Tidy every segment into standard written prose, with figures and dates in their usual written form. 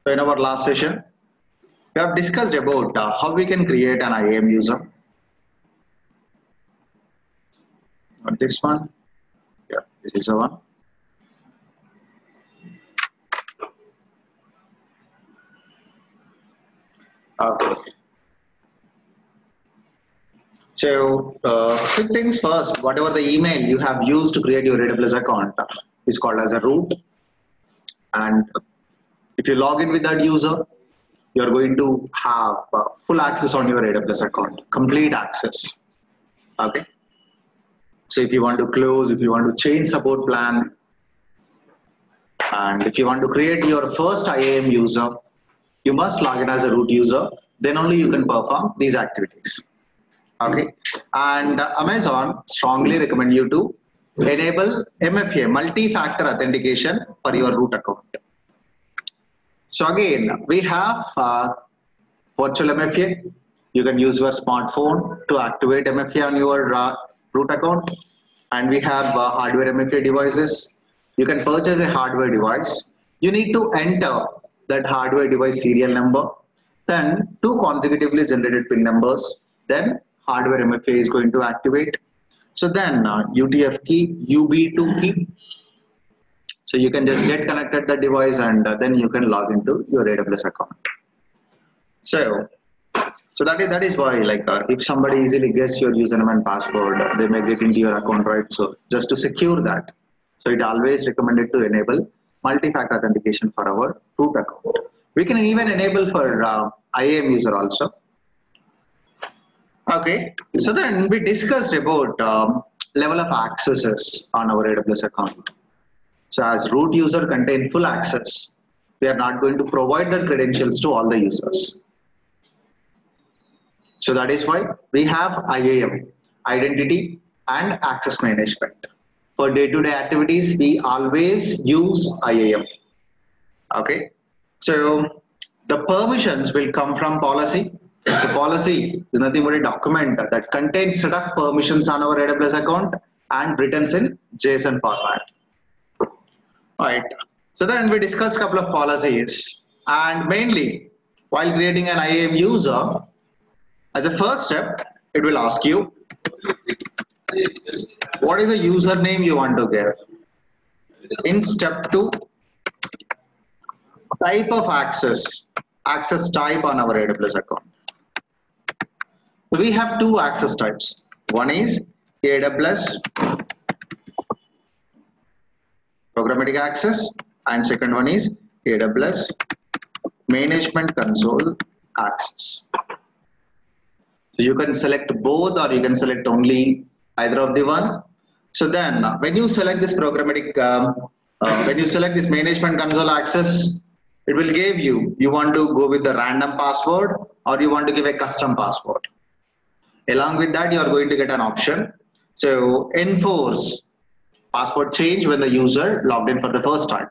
So in our last session, we have discussed about how we can create an IAM user. Not this one. Yeah, this is the one. Okay. So quick things first. Whatever the email you have used to create your AWS account is called as a root. And if you log in with that user, you're going to have full access on your AWS account, complete access. Okay. So if you want to close, if you want to change support plan, and if you want to create your first IAM user, you must log in as a root user. Then only you can perform these activities. Okay. And Amazon strongly recommend you to enable MFA, multi-factor authentication for your root account. So again, we have virtual MFA. You can use your smartphone to activate MFA on your root account. And we have hardware MFA devices. You can purchase a hardware device. You need to enter that hardware device serial number, then two consecutively generated PIN numbers, then hardware MFA is going to activate. So then UTF key, UB2 key. So you can just get connected the device and then you can log into your AWS account. So that is why, like, if somebody easily guess your username and password, they may get into your account, right? So just to secure that, so it always recommended to enable multi-factor authentication for our root account. We can even enable for IAM user also. Okay, so then we discussed about level of accesses on our AWS account. So as root user contain full access, we are not going to provide the credentials to all the users. So that is why we have IAM, identity and access management. For day-to-day activities, we always use IAM. Okay. So the permissions will come from policy. So policy is nothing but a document that contains set of permissions on our AWS account and written in JSON format. Right. So then we discussed a couple of policies, and mainly while creating an IAM user, as a first step, it will ask you what is the username you want to give. In step 2, type of access type on our AWS account. So we have two access types. One is AWS programmatic access, and second one is AWS management console access. So you can select both, or you can select only either of the one. So then when you select this programmatic, when you select this management console access, it will give you want to go with the random password or you want to give a custom password. Along with that, you are going to get an option. So enforce password change when the user logged in for the first time.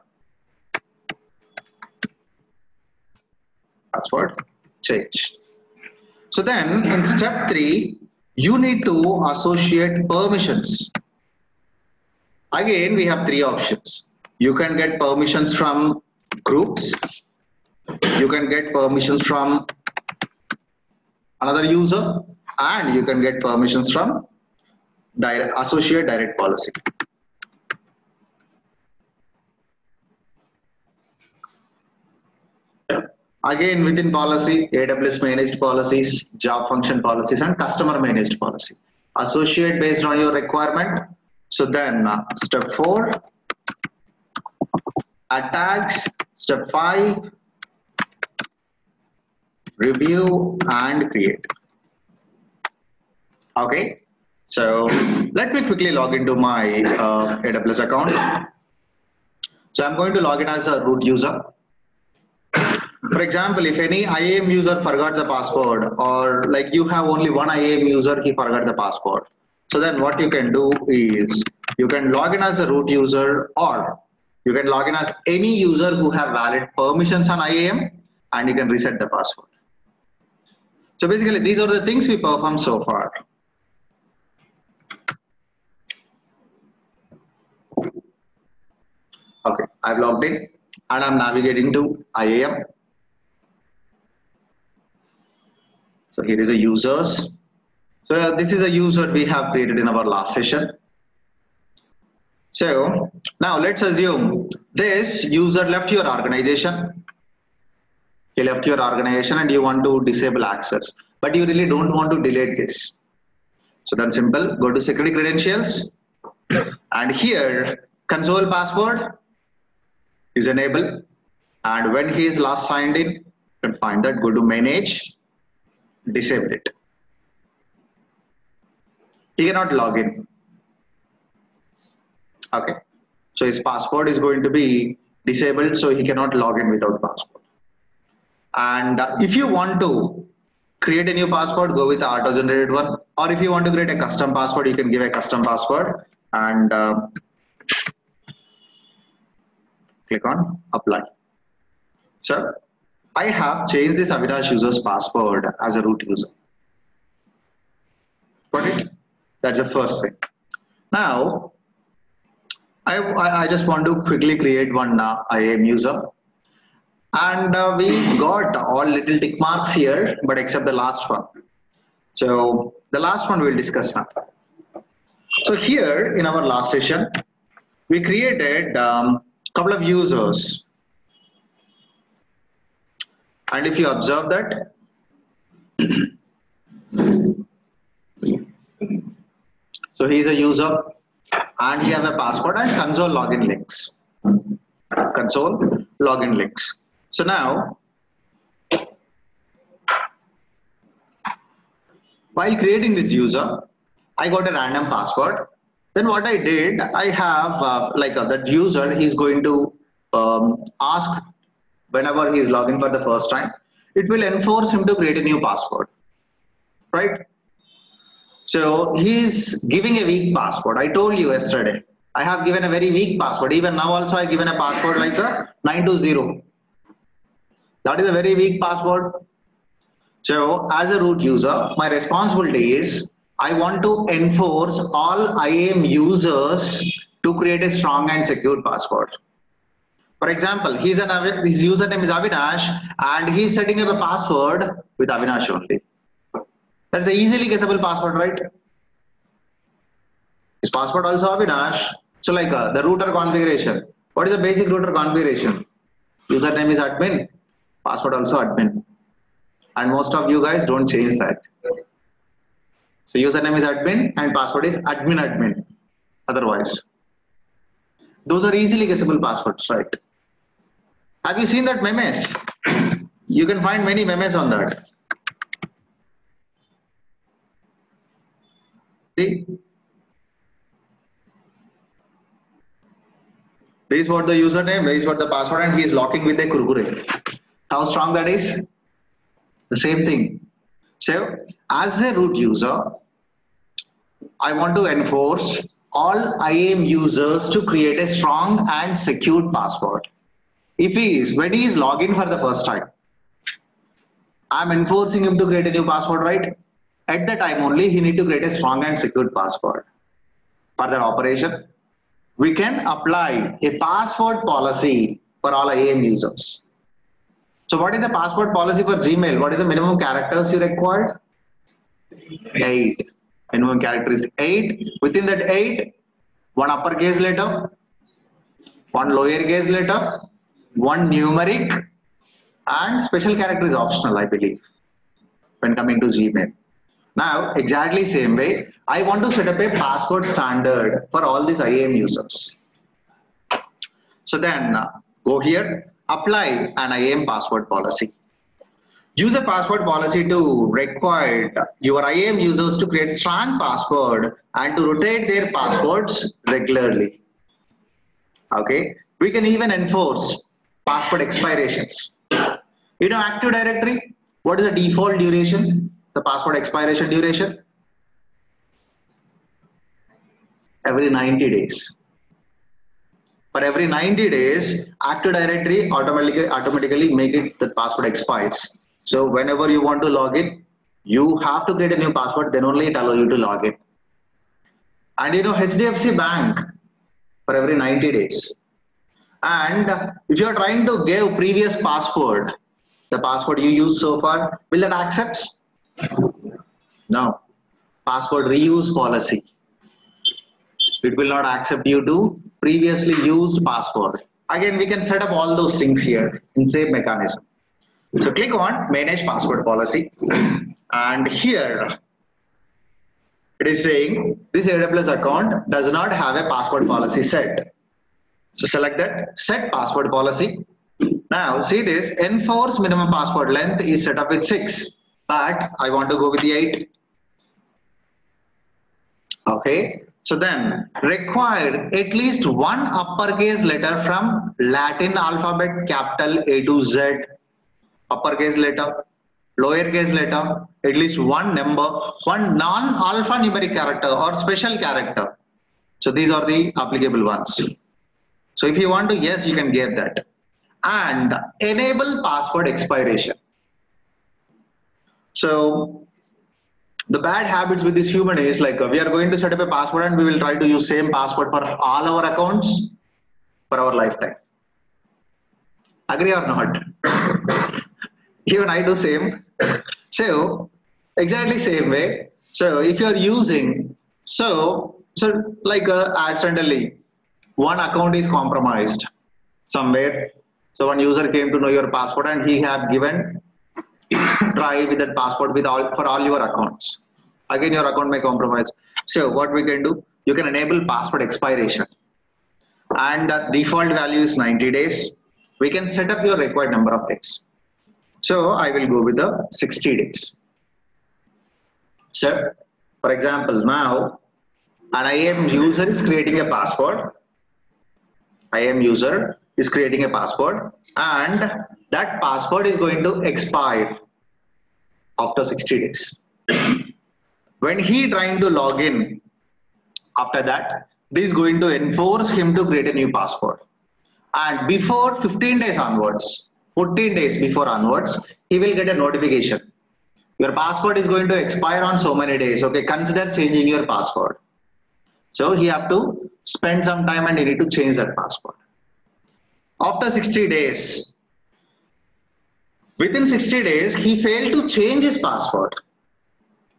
Password change. So then in step 3, you need to associate permissions. Again, we have 3 options. You can get permissions from groups. You can get permissions from another user, and you can get permissions from associate direct policy. Again, within policy, AWS managed policies, job function policies, and customer managed policy. Associate based on your requirement. So then step 4, add tags. Step 5, review and create. Okay, so let me quickly log into my AWS account. So I'm going to log in as a root user. For example, if any IAM user forgot the password, or like you have only one IAM user, he forgot the password. So then what you can do is you can log in as a root user, or you can log in as any user who have valid permissions on IAM, and you can reset the password. So basically, these are the things we perform so far. Okay, I've logged in and I'm navigating to IAM. So here is a users. So this is a user we have created in our last session. So now let's assume this user left your organization. He left your organization and you want to disable access, but you really don't want to delete this. So then simple, go to security credentials and here console password is enabled. And when he is last signed in, you can find that, go to manage, disable it. He cannot log in. Okay. So his password is going to be disabled, so he cannot log in without password. And if you want to create a new password, go with the auto generated one. Or if you want to create a custom password, you can give a custom password and click on apply. So I have changed this Avinash user's password as a root user. Got it? That's the first thing. Now, I just want to quickly create one IAM user. And we got all little tick marks here, but except the last one. So the last one we'll discuss now. So here in our last session, we created a couple of users. And if you observe that, so he's a user and he has a password and console login links. Console login links. So now, while creating this user, I got a random password. Then what I did, I have that user, he's going to ask whenever he is logging for the first time, it will enforce him to create a new password, right? So he's giving a weak password. I told you yesterday, I have given a very weak password. Even now also I given a password like a 920. That is a very weak password. So as a root user, my responsibility is I want to enforce all IAM users to create a strong and secure password. For example, his username is Avinash and he's setting up a password with Avinash only. That's an easily guessable password, right? His password also Avinash. So like the router configuration. What is the basic router configuration? Username is admin, password also admin. And most of you guys don't change that. So username is admin and password is admin. Otherwise, those are easily guessable passwords, right? Have you seen that memes? You can find many memes on that. See? This is what the username, this is what the password, and he is locking with a kurkure. How strong that is? The same thing. So as a root user, I want to enforce all IAM users to create a strong and secure password. If when he is logging for the first time, I'm enforcing him to create a new password, right? At the time only, he need to create a strong and secure password. For that operation, we can apply a password policy for all IAM users. So what is a password policy for Gmail? What is the minimum characters you required? 8. Minimum character is 8. Within that 8, one uppercase letter, one lowercase letter, one numeric, and special character is optional, I believe, when coming to Gmail. Now, exactly same way, I want to set up a password standard for all these IAM users. So then go here, apply an IAM password policy. Use a password policy to require your IAM users to create strong password and to rotate their passwords regularly. Okay, we can even enforce password expirations. You know, Active Directory, what is the default duration? The password expiration duration? Every 90 days. For every 90 days, Active Directory automatically make it the password expires. So whenever you want to log in, you have to create a new password, then only it allows you to log in. And you know, HDFC Bank, for every 90 days. And if you are trying to give previous password, the password you used so far, will that accept? No. Password reuse policy. It will not accept you to previously used password. Again, we can set up all those things here in same mechanism. So click on manage password policy, and here it is saying this AWS account does not have a password policy set. So select that set password policy. Now see this, enforce minimum password length is set up with 6, but I want to go with the 8. Okay, so then require at least one uppercase letter from Latin alphabet, capital A to Z, uppercase letter, lowercase letter, at least one number, one non-alphanumeric character or special character. So these are the applicable ones. So if you want to, yes, you can give that. And enable password expiration. So the bad habits with this human is like we are going to set up a password and we will try to use same password for all our accounts for our lifetime. Agree or not? Even I do same. So exactly same way. So if you are using, so like accidentally one account is compromised somewhere. So one user came to know your password and he have given try with that password with for all your accounts. Again, your account may compromise. So what we can do, you can enable password expiration, and default value is 90 days. We can set up your required number of days. So I will go with the 60 days. So for example, now an IAM user is creating a password. IAM user is creating a password, and that password is going to expire after 60 days. When he trying to log in after that, this is going to enforce him to create a new password. And before 15 days onwards, 14 days before onwards, he will get a notification. Your password is going to expire on so many days. Okay, consider changing your password. So he have to spend some time and he need to change that password. After 60 days, within 60 days, he failed to change his password.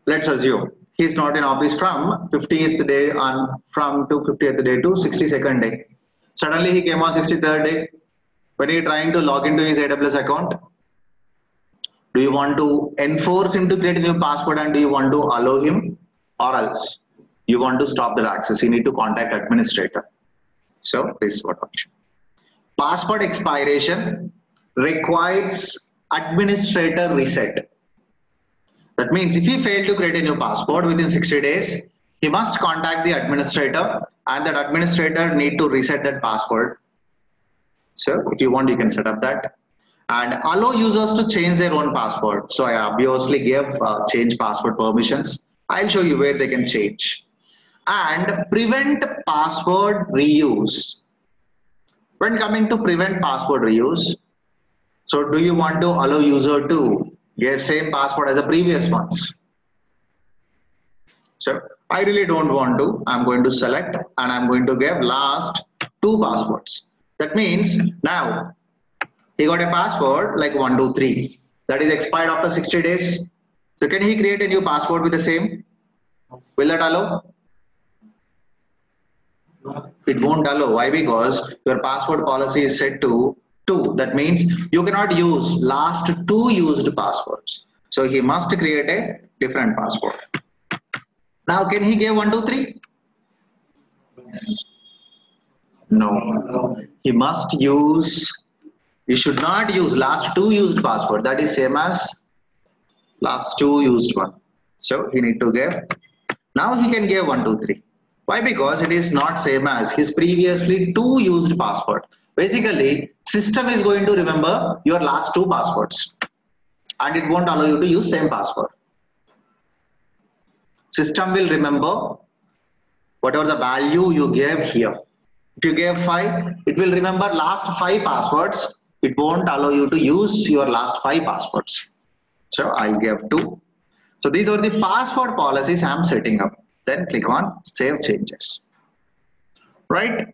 Let's assume he's not in office from 50th day on from to 50th day to 62nd day. Suddenly he came on 63rd day. When he trying to log into his AWS account, do you want to enforce him to create a new password and do you want to allow him, or else you want to stop that access? You need to contact administrator. So this is what option. Password expiration requires administrator reset. That means if he failed to create a new password within 60 days, he must contact the administrator and that administrator need to reset that password. So if you want, you can set up that. And allow users to change their own password. So I obviously give change password permissions. I'll show you where they can change. And prevent password reuse. When coming to prevent password reuse, so do you want to allow user to give same password as the previous ones? So I really don't want to. I'm going to select and I'm going to give last 2 passwords. That means now he got a password like 123 that is expired after 60 days. So can he create a new password with the same? Will that allow? It won't allow. Why? Because your password policy is set to 2. That means you cannot use last 2 used passwords. So he must create a different password. Now can he give 123? No. He must use, you should not use last 2 used password. That is same as last 2 used one. So he need to give. Now he can give 123. Why? Because it is not same as his previously 2 used password. Basically, system is going to remember your last 2 passwords and it won't allow you to use same password. System will remember whatever the value you gave here. If you gave 5, it will remember last 5 passwords. It won't allow you to use your last 5 passwords. So I'll give 2. So these are the password policies I'm setting up. Then click on save changes. Right?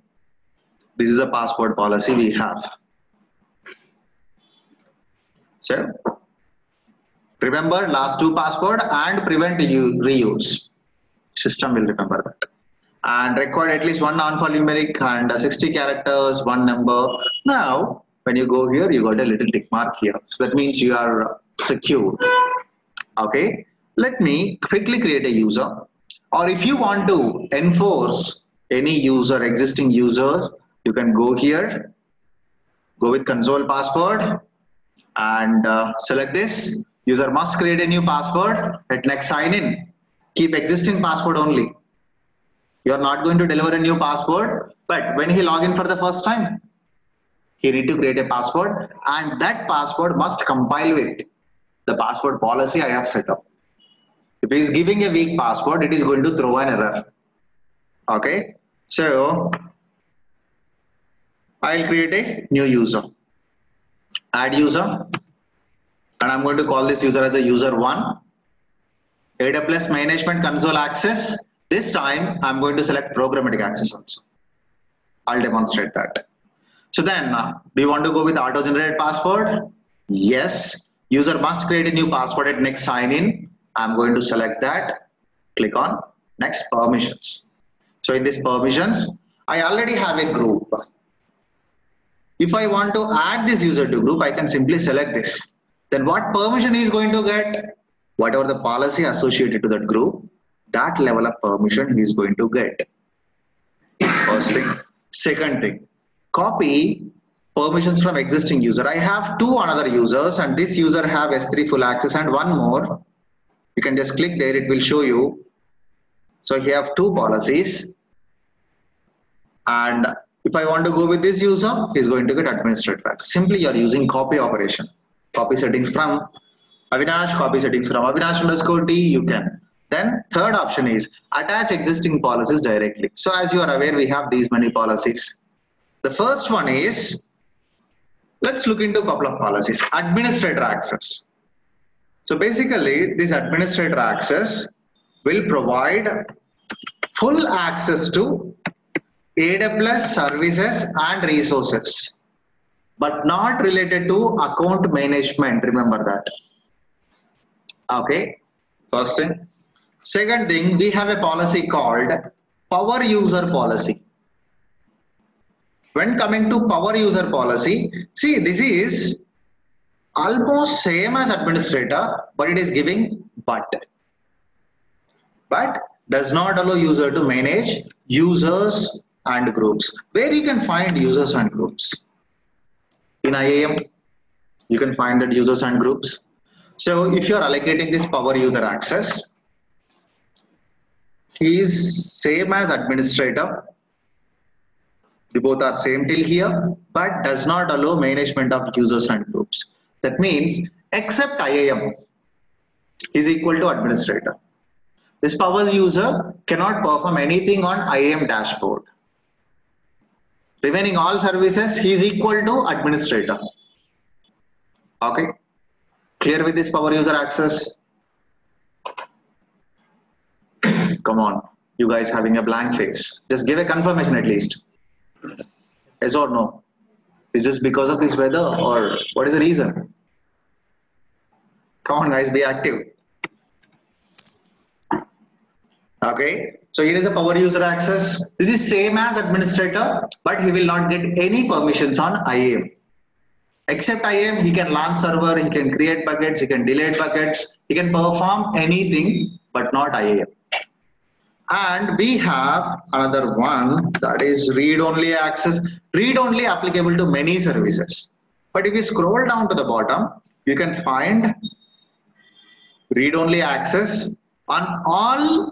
This is a password policy we have. So Remember last two password and prevent reuse. System will remember that. And record at least one alphanumeric and 60 characters, one number. Now, when you go here, you got a little tick mark here. So that means you are secure. Okay. Let me quickly create a user. Or if you want to enforce any user, existing user, you can go here, go with console password and select this. User must create a new password. At next sign in. Keep existing password only. You are not going to deliver a new password, but when he log in for the first time, he need to create a password and that password must compile with the password policy I have set up. If he is giving a weak password, it is going to throw an error. Okay, so I'll create a new user, add user, and I'm going to call this user as a user 1. AWS management console access. This time I'm going to select programmatic access also. I'll demonstrate that. So then, do you want to go with auto generated password? Yes. User must create a new password at next sign in. I'm going to select that. Click on next permissions. So in this permissions, I already have a group. If I want to add this user to group, I can simply select this. Then what permission he is going to get? Whatever the policy associated to that group, that level of permission he is going to get. First thing. Second thing, copy permissions from existing user. I have two another users and this user have S3 full access and one more. You can just click there, it will show you. So you have two policies. And if I want to go with this user, he's going to get administrator access. Simply you are using copy operation. Copy settings from Avinash, copy settings from Avinash_T, you can. Then third option is attach existing policies directly. So as you are aware, we have these many policies. The first one is, let's look into a couple of policies. Administrator access. So basically this administrator access will provide full access to AWS services and resources, but not related to account management. Remember that. Okay, first thing. Second thing, we have a policy called power user policy. When coming to power user policy, see this is almost same as administrator, but it is giving but does not allow user to manage users and groups. Where you can find users and groups? In IAM, you can find that users and groups. So if you are allocating this power user access, he is same as administrator. They both are same till here, but does not allow management of users and groups. That means except IAM is equal to administrator. This power user cannot perform anything on IAM dashboard. Remaining all services, he is equal to administrator. Okay, clear with this power user access? Come on, you guys having a blank face. Just give a confirmation at least. Yes or no? Is this because of this weather or what is the reason? Come on guys, be active. Okay, so here is the power user access. This is same as administrator, but he will not get any permissions on IAM. Except IAM, he can launch server, he can create buckets, he can delete buckets, he can perform anything, but not IAM. And we have another one, that is read-only access. Read-only applicable to many services. But if you scroll down to the bottom, you can find read-only access on all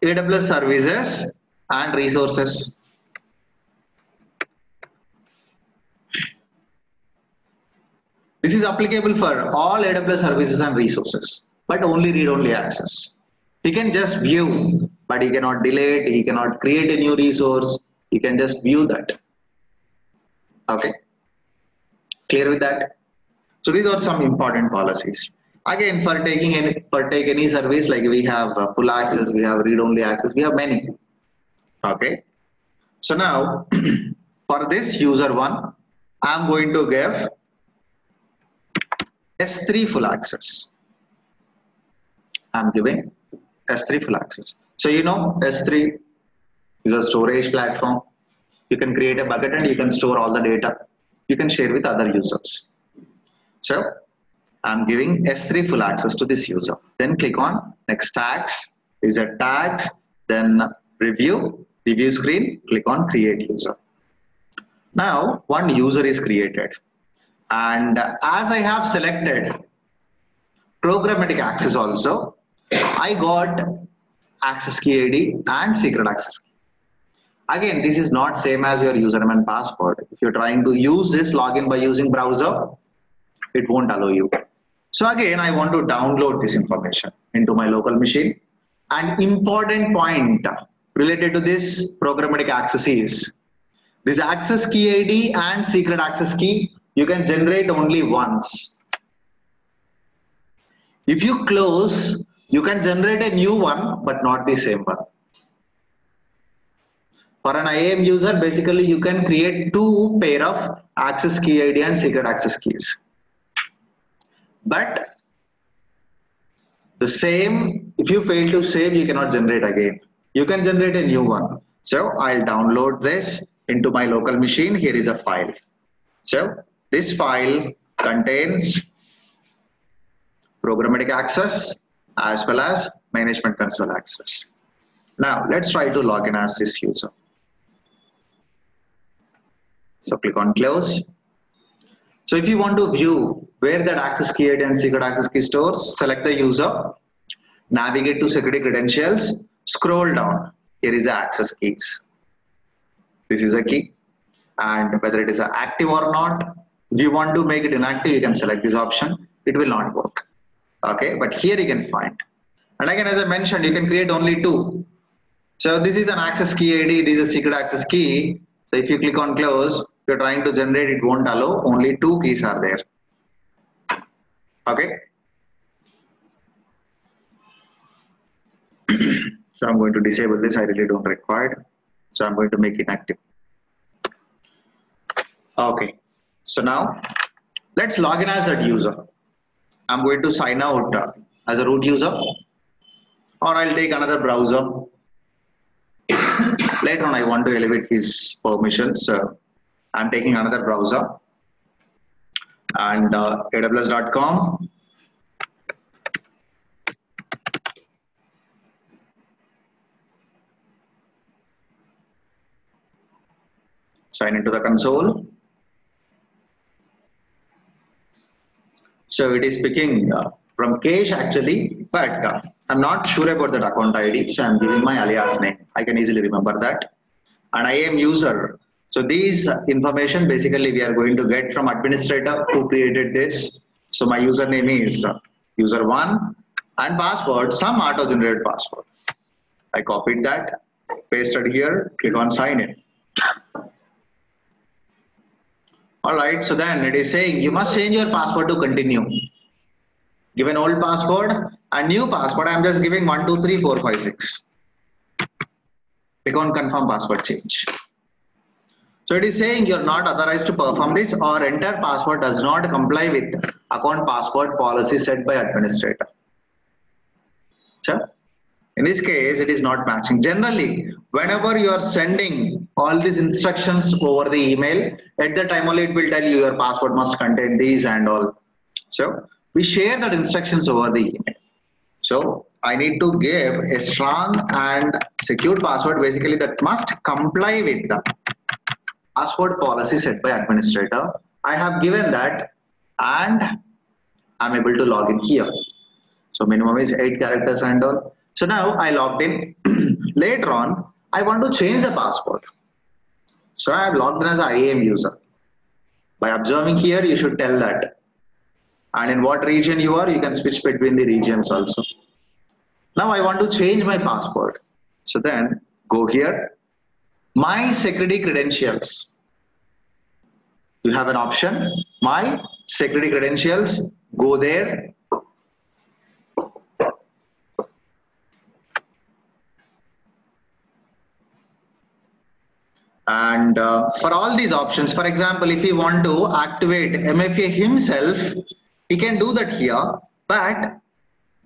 AWS services and resources. This is applicable for all AWS services and resources, but only read-only access. He can just view, but he cannot delete, he cannot create a new resource, he can just view that. Okay, clear with that? So these are some important policies. Again, for take any service, like we have full access, we have read-only access, we have many. Okay, so now for this user one, I'm going to give S3 full access. I'm giving S3 full access. So you know S3 is a storage platform. You can create a bucket and you can store all the data. You can share with other users. So I'm giving S3 full access to this user. Then click on next tags. These are tags. Then review screen. Click on create user. Now one user is created. And as I have selected programmatic access also, I got access key ID and secret access key. Again, this is not same as your username and password. If you're trying to use this login by using browser, it won't allow you. So again, I want to download this information into my local machine. An important point related to this programmatic access is this access key ID and secret access key, you can generate only once. If you close, you can generate a new one, but not the same one. For an IAM user, basically you can create two pair of access key ID and secret access keys. But the same, if you fail to save, you cannot generate again. You can generate a new one. So I'll download this into my local machine. Here is a file. So this file contains programmatic access as well as management console access. Now let's try to log in as this user. So click on close. So if you want to view where that access key ID and secret access key stores, select the user, navigate to security credentials, scroll down. Here is the access keys. This is a key, and whether it is active or not, if you want to make it inactive, you can select this option. It will not work. Okay, but here you can find. And again, as I mentioned, you can create only two. So this is an access key ID, this is a secret access key. So if you click on close, if you're trying to generate, it won't allow, only two keys are there. Okay. So I'm going to disable this, I really don't require it. So I'm going to make it active. Okay. So now let's log in as a user. I'm going to sign out as a root user, or I'll take another browser. Later on, I want to elevate his permissions. So I'm taking another browser and aws.com. Sign into the console. So it is picking from cache actually, but I'm not sure about that account ID. So I'm giving my alias name. I can easily remember that. And I am user. So these information basically we are going to get from administrator who created this. So my username is user1 and password, some auto-generated password. I copied that, pasted here, click on sign in. All right, so then it is saying you must change your password to continue. Give an old password and new password. I'm just giving 1, 2, 3, 4, 5, 6. Click on confirm password change. So it is saying you're not authorized to perform this, or enter password does not comply with account password policy set by administrator. So in this case, it is not matching. Generally, whenever you are sending all these instructions over the email, at the time only it will tell you your password must contain these and all. So we share that instructions over the email. So I need to give a strong and secure password, basically that must comply with the password policy set by administrator. I have given that and I'm able to log in here. So minimum is 8 characters and all. So now I logged in. Later on, I want to change the password. So I have logged in as an IAM user. By observing here, you should tell that. And in what region you are, you can switch between the regions also. Now I want to change my password. So then go here. My security credentials. You have an option. My security credentials. Go there. And for all these options, for example, if you want to activate MFA himself, he can do that here, but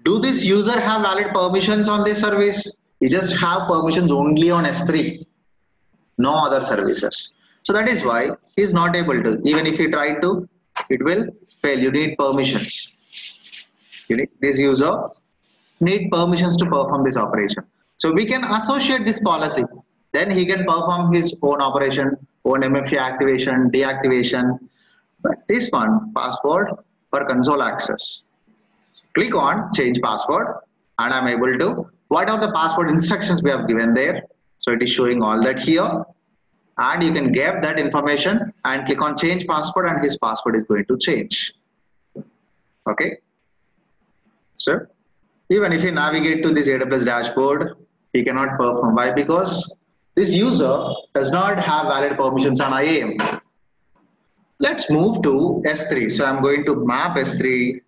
Do this user have valid permissions on this service? He just have permissions only on S3, no other services. So that is why he is not able to. Even if he try to, it will fail. You need permissions. You need this user need permissions to perform this operation. So we can associate this policy. Then he can perform his own operation, own MFA activation, deactivation. But this one, password for console access. Click on change password and I'm able to, what are the password instructions we have given there? So it is showing all that here. And you can get that information and click on change password and his password is going to change. Okay. So even if you navigate to this AWS dashboard, he cannot perform. Why? Because this user does not have valid permissions on IAM. Let's move to S3. So I'm going to map S3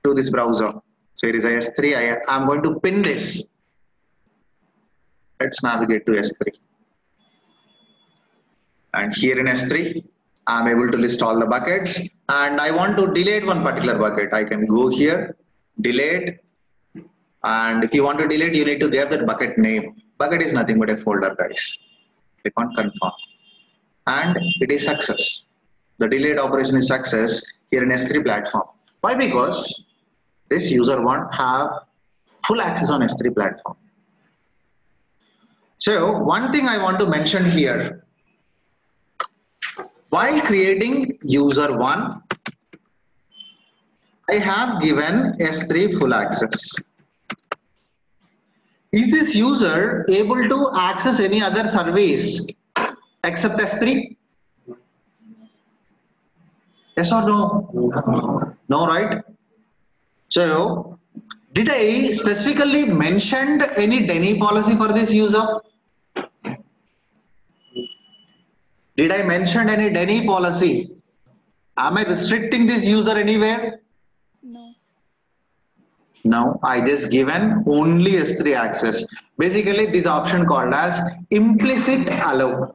to this browser. So here is a S3. I'm going to pin this. Let's navigate to S3. And here in S3, I'm able to list all the buckets. And I want to delete one particular bucket. I can go here, delete. And if you want to delete, you need to give that bucket name. Bucket is nothing but a folder, guys. Click on confirm. And it is success. The delete operation is success here in S3 platform. Why? Because this user won't have full access on S3 platform. So one thing I want to mention here, while creating user 1, I have given S3 full access. Is this user able to access any other service except S3? Yes or no? No, right? So, did I specifically mention any DNI policy for this user? Did I mention any DNI policy? Am I restricting this user anywhere? No. No, I just given only S3 access. Basically, this option called as implicit allow.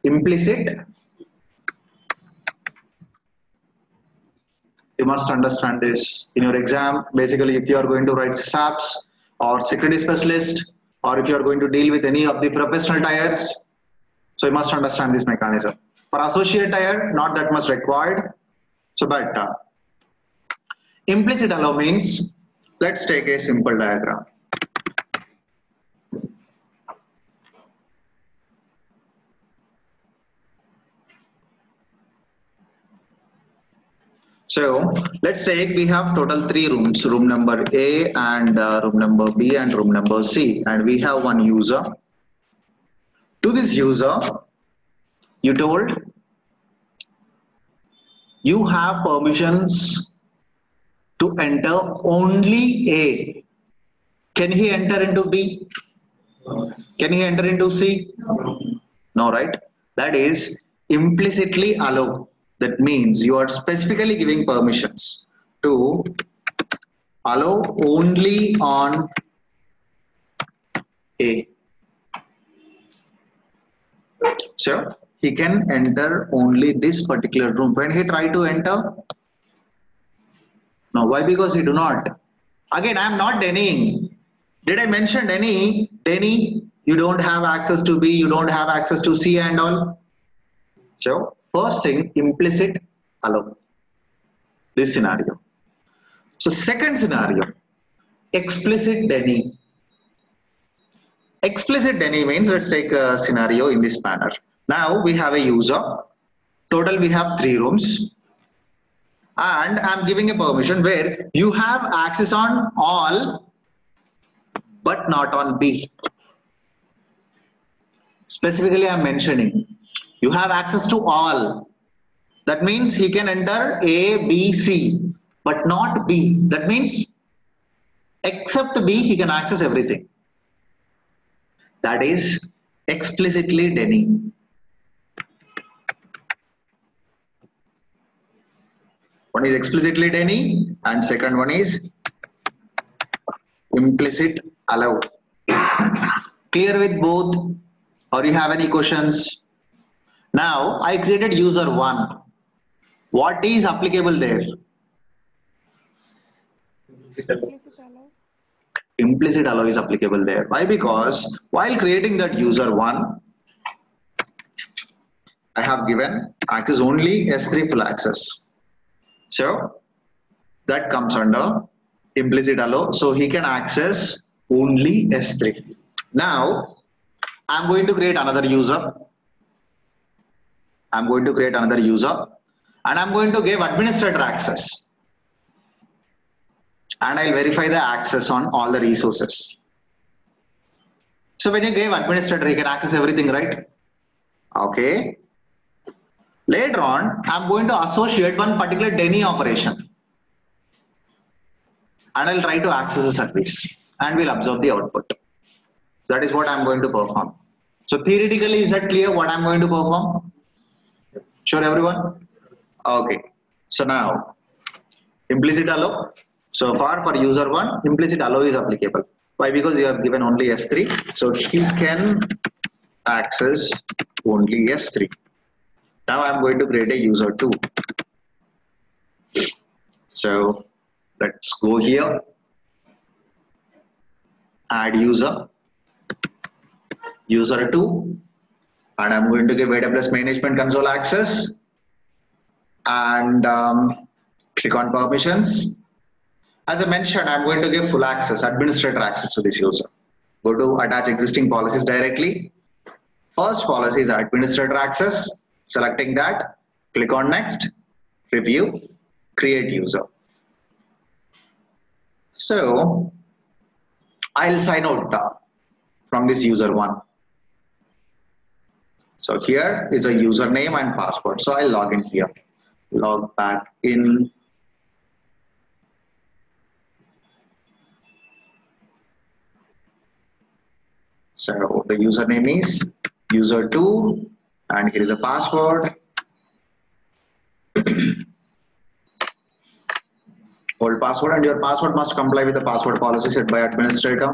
Implicit. You must understand this in your exam. Basically, if you are going to write SAPs or security specialist, or if you are going to deal with any of the professional tiers, so you must understand this mechanism. For associate tier, not that much required. So, but implicit allow means, let's take a simple diagram. So let's take, we have total 3 rooms, room number A and room number B and room number C, and we have one user. To this user, you told you have permissions to enter only A. Can he enter into B? Can he enter into C? No, right? That is implicitly allow. That means you are specifically giving permissions to allow only on A. So he can enter only this particular room. When he try to enter, no. Why? Because he do not. Again, I am not denying. Did I mention any? Denny, you don't have access to B, you don't have access to C and all. So first thing, implicit allow. This scenario. So second scenario, explicit deny. Explicit deny means, let's take a scenario in this manner. Now we have a user. Total we have 3 rooms. And I'm giving a permission where you have access on all but not on B. Specifically, I'm mentioning you have access to all. That means he can enter A, B, C, but not B. That means except B, he can access everything. That is explicitly deny. One is explicitly deny and second one is implicit allow. Clear with both, or you have any questions? Now I created user 1. What is applicable there? Implicit allow. Implicit allow is applicable there. Why? Because while creating that user 1, I have given access only S3 full access. So that comes under implicit allow. So he can access only S3. Now I'm going to create another user. I'm going to create another user and I'm going to give administrator access. And I'll verify the access on all the resources. So when you give administrator, you can access everything, right? Okay. Later on, I'm going to associate one particular Denny operation. And I'll try to access the service and we'll observe the output. That is what I'm going to perform. So theoretically, is that clear what I'm going to perform? Sure, everyone? Okay. So now, implicit allow. So far for user 1, implicit allow is applicable. Why? Because you have given only S3. So he can access only S3. Now I'm going to create a user 2. So let's go here. Add user. User 2. And I'm going to give AWS Management Console access. And click on permissions. As I mentioned, I'm going to give full access, administrator access to this user. Go to attach existing policies directly. First policy is administrator access. Selecting that, click on next, review, create user. So I'll sign out from this user 1. So here is a username and password. So I'll log in here. Log back in. So the username is user2 and here is a password. Old password, and your password must comply with the password policy set by administrator.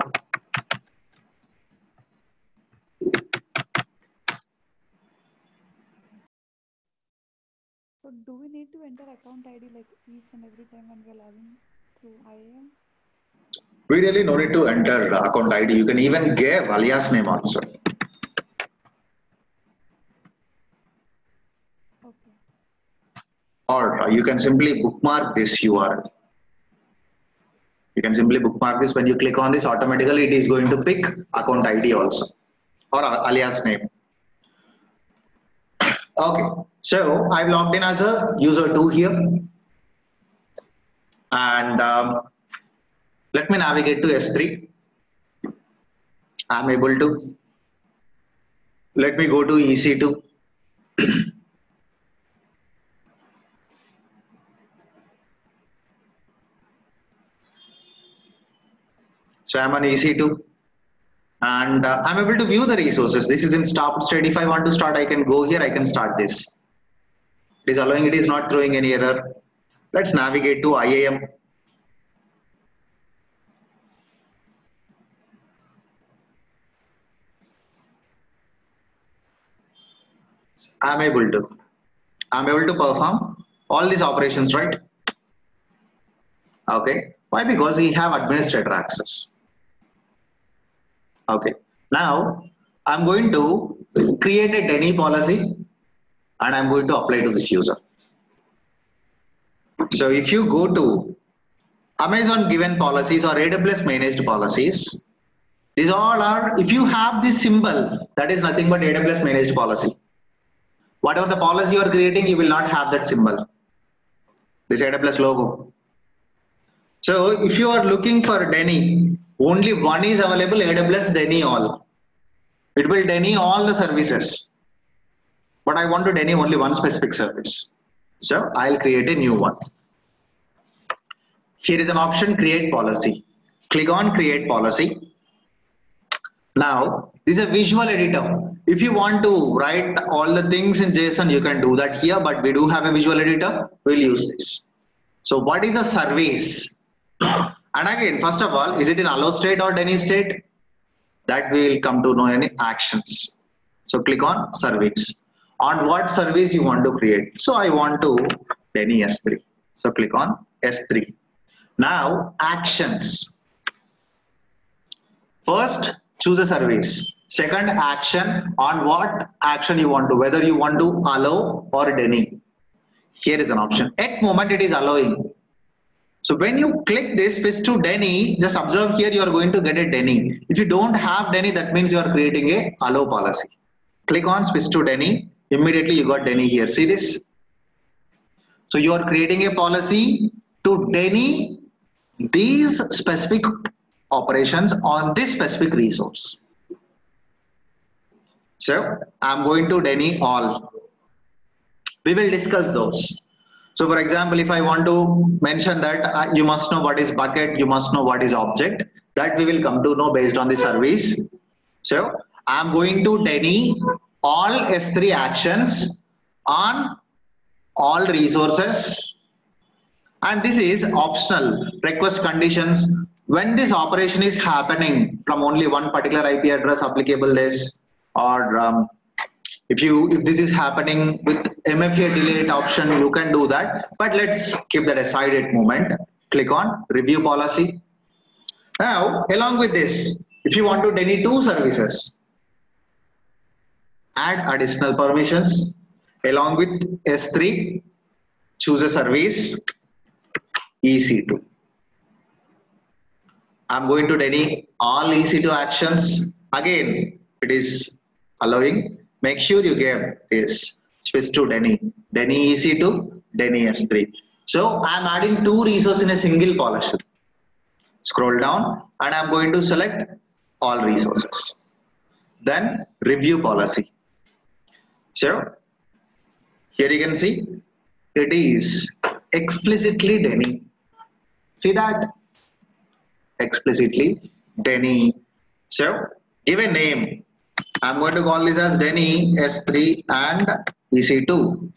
So do we need to enter account ID like each and every time when we are logging through IAM? We really no need to enter the account ID. You can even give alias name also. Okay. Or you can simply bookmark this URL. You can simply bookmark this. When you click on this, automatically it is going to pick account ID also or alias name. Okay, so I've logged in as a user 2 here. And let me navigate to S3. I'm able to. Let me go to EC2. So I'm on EC2 and I'm able to view the resources. This is in start state. If I want to start, I can go here, I can start this. It is allowing, it is not throwing any error. Let's navigate to IAM. I'm able to perform all these operations, right? Okay. Why? Because we have administrator access. Okay. Now I'm going to create a Denny policy and I'm going to apply to this user. So if you go to Amazon given policies or AWS managed policies, these all are, if you have this symbol, that is nothing but AWS managed policy. Whatever the policy you are creating, you will not have that symbol, this AWS logo. So if you are looking for Denny, only one is available, AWS Denny all. It will Denny all the services. But I want to Denny only one specific service. So I'll create a new one. Here is an option, create policy. Click on create policy. Now, this is a visual editor. If you want to write all the things in JSON, you can do that here, but we do have a visual editor. We'll use this. So what is a service? And again, first of all, is it in allow state or Denny state? That we will come to know any actions. So click on service. On what service you want to create? So I want to Denny S3. So click on S3. Now actions. First, choose a service. Second, action on what action you want to, whether you want to allow or deny. Here is an option. At moment it is allowing. So when you click this switch to deny, just observe here you are going to get a deny. If you don't have deny, that means you are creating a allow policy. Click on switch to deny. Immediately you got deny here. See this? So you are creating a policy to deny these specific operations on this specific resource. So I'm going to deny all. We will discuss those. So for example, if I want to mention that you must know what is bucket, you must know what is object, that we will come to know based on the service. So I'm going to deny all S3 actions on all resources, and this is optional request conditions. When this operation is happening from only one particular IP address applicable this, or if this is happening with MFA delete option, you can do that, but let's keep that aside at moment. Click on review policy. Now along with this, if you want to deny two services, add additional permissions. Along with S3, choose a service EC2. I'm going to deny all EC2 actions. Again, it is allowing. Make sure you give this switch to deny EC2, deny S3. So I'm adding two resources in a single policy. Scroll down and I'm going to select all resources. Then review policy. So here you can see it is explicitly deny. See that? Explicitly deny. So give a name. I'm going to call this as deny S3 and EC2.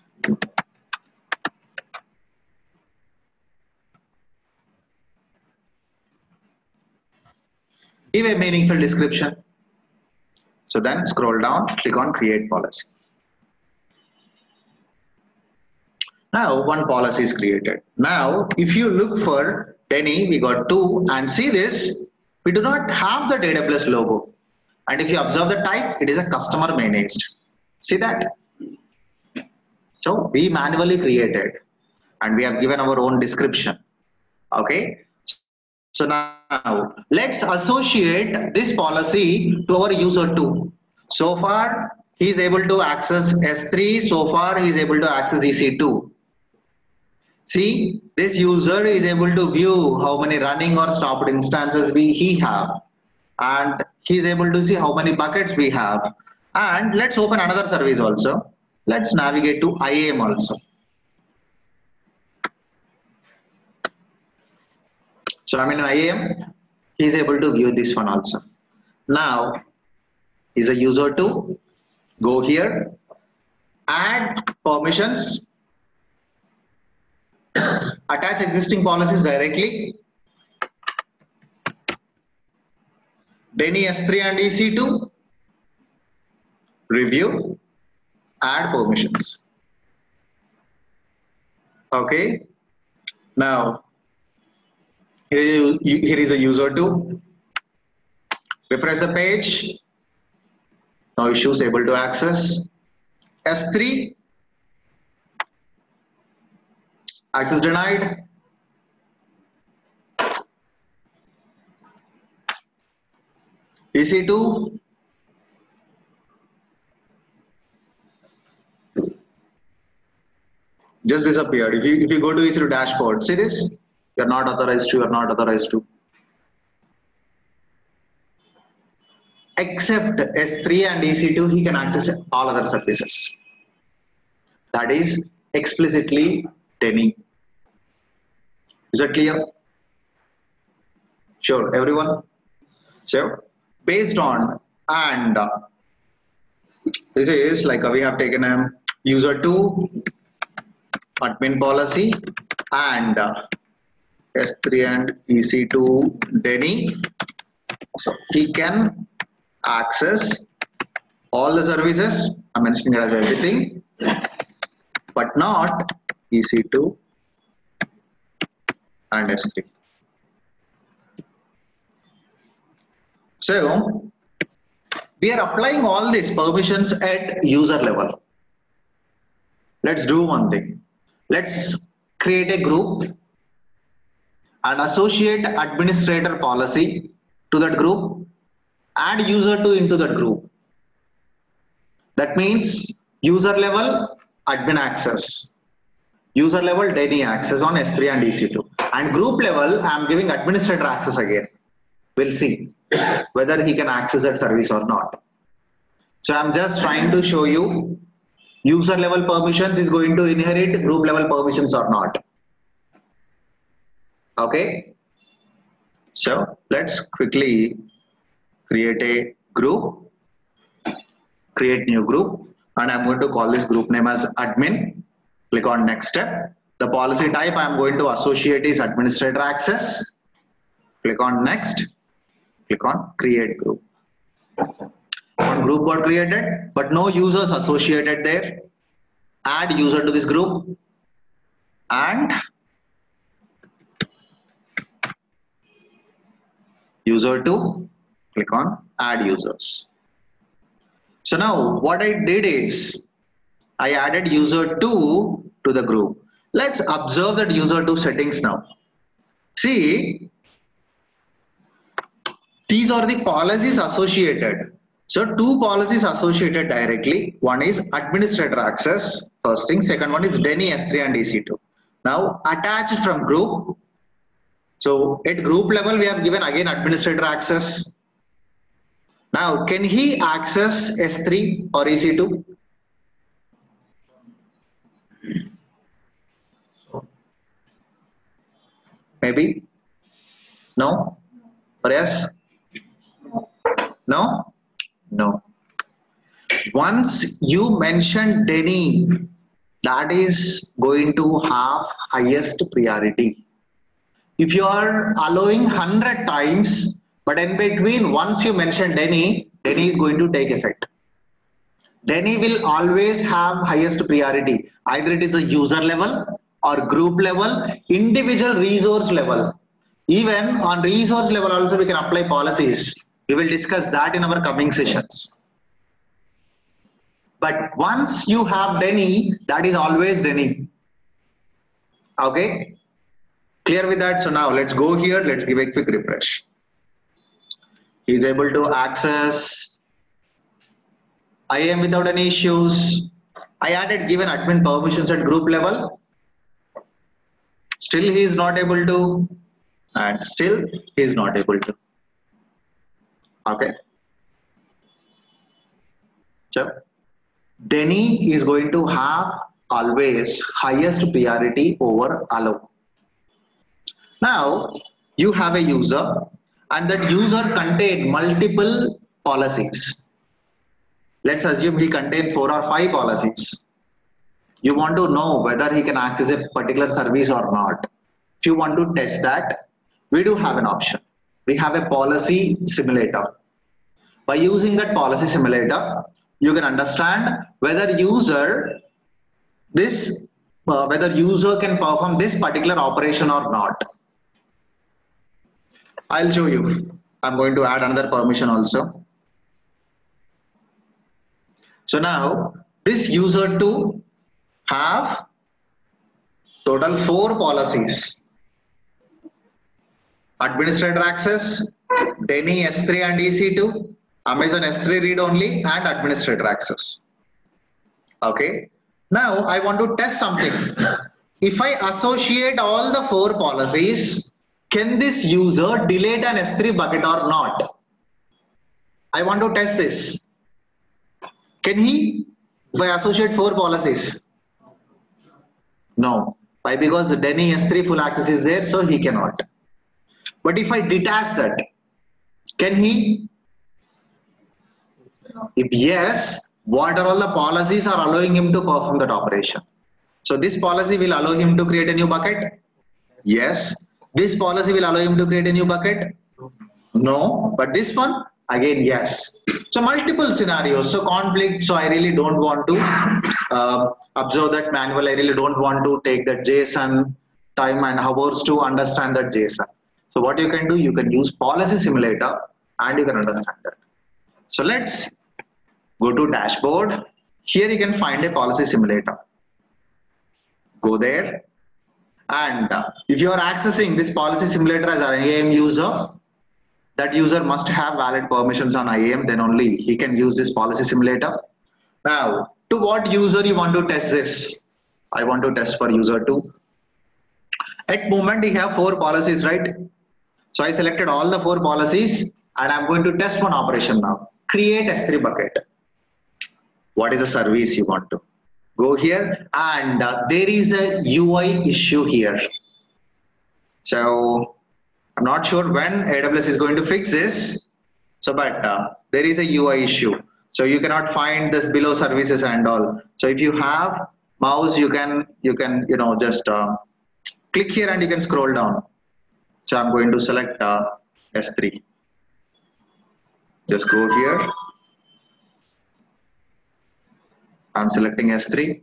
Give a meaningful description. So then scroll down, click on create policy. Now one policy is created. Now if you look for deny, we got two, and see this, we do not have the AWS logo. And if you observe the type, it is a customer managed. See that? So we manually created and we have given our own description. Okay. So now let's associate this policy to our user 2. So far he is able to access S3. So far he is able to access EC2. See, this user is able to view how many running or stopped instances he have, and he is able to see how many buckets we have. And let's open another service also. Let's navigate to IAM also. So I'm in IAM. He is able to view this one also. Now is a user 2. Go here, add permissions, attach existing policies directly, deny S3 and EC2, review, add permissions. Okay. Now here is a user 2. Refresh the page. No issues, able to access. S3, access denied. EC2, just disappeared. If you go to EC2 dashboard, see this? You're not authorized to, you're not authorized to. Except S3 and EC2, he can access all other services. That is explicitly deny. Is that clear? Sure, everyone? So, based on, and this is like we have taken a user 2 admin policy and S3 and EC2 deny. So he can access all the services. I'm mentioning it as everything, but not EC2 and S3. So we are applying all these permissions at user level. Let's do one thing. Let's create a group and associate administrator policy to that group, add user2 into that group. That means user level admin access, user level Denny access on S3 and EC2, and group level I am giving administrator access again. We'll see whether he can access that service or not. So I'm just trying to show you user level permissions is going to inherit group level permissions or not. Okay, so let's quickly create a group, create new group, and I'm going to call this group name as admin. Click on next step. The policy type I'm going to associate is administrator access. Click on next, click on create group. One group got created, but no users associated there. Add user to this group and user2, click on add users. So now what I did is I added user2 to the group. Let's observe that user2 settings now. See, these are the policies associated. So two policies associated directly. One is administrator access, first thing. Second one is Denny S3 and EC2. Now attached from group. So at group level, we have given again administrator access. Now, can he access S3 or EC2? Maybe? No? Or yes? No? No. Once you mention Denny, that is going to have highest priority. If you are allowing 100 times, but in between, once you mention Denny, Denny is going to take effect. Denny will always have highest priority. Either it is a user level or group level, individual resource level. Even on resource level also we can apply policies. We will discuss that in our coming sessions. But once you have Denny, that is always Denny. Okay? Clear with that? So now let's go here. Let's give a quick refresh. He is able to access IAM without any issues. I added given admin permissions at group level. Still he is not able to, and still he is not able to. Okay. So Denny is going to have always highest priority over allow. Now you have a user and that user contain multiple policies. Let's assume he contains 4 or 5 policies. You want to know whether he can access a particular service or not. If you want to test that, we do have an option. We have a policy simulator. By using that policy simulator, you can understand whether user can perform this particular operation or not. I'll show you. I'm going to add another permission also. So now this user2 have total 4 policies. Administrator access, Denny S3 and EC2, Amazon S3 read only, and administrator access. Okay. Now I want to test something. If I associate all the 4 policies, can this user delete an S3 bucket or not? I want to test this. Can he, if I associate 4 policies? No. Why? Because the Denny S3 full access is there, so he cannot. But if I detach that, can he? If yes, what are all the policies are allowing him to perform that operation? So this policy will allow him to create a new bucket? Yes. This policy will allow him to create a new bucket? No. But this one? Again, yes. So multiple scenarios. So conflict. So I really don't want to observe that manual. I really don't want to take that JSON time and hours to understand that JSON. So what you can do, you can use policy simulator and you can understand that. So let's go to dashboard. Here you can find a policy simulator. Go there, and if you are accessing this policy simulator as an IAM user, that user must have valid permissions on IAM, then only he can use this policy simulator. Now, to what user you want to test this? I want to test for user 2. At moment, we have 4 policies, right? So I selected all the 4 policies and I'm going to test one operation now. Create S3 bucket. What is the service you want to? Go here, and there is a UI issue here. So I'm not sure when AWS is going to fix this. So, but there is a UI issue. So you cannot find this below services and all. So if you have mouse, you can just click here and you can scroll down. So I'm going to select S3. Just go here. I'm selecting S3.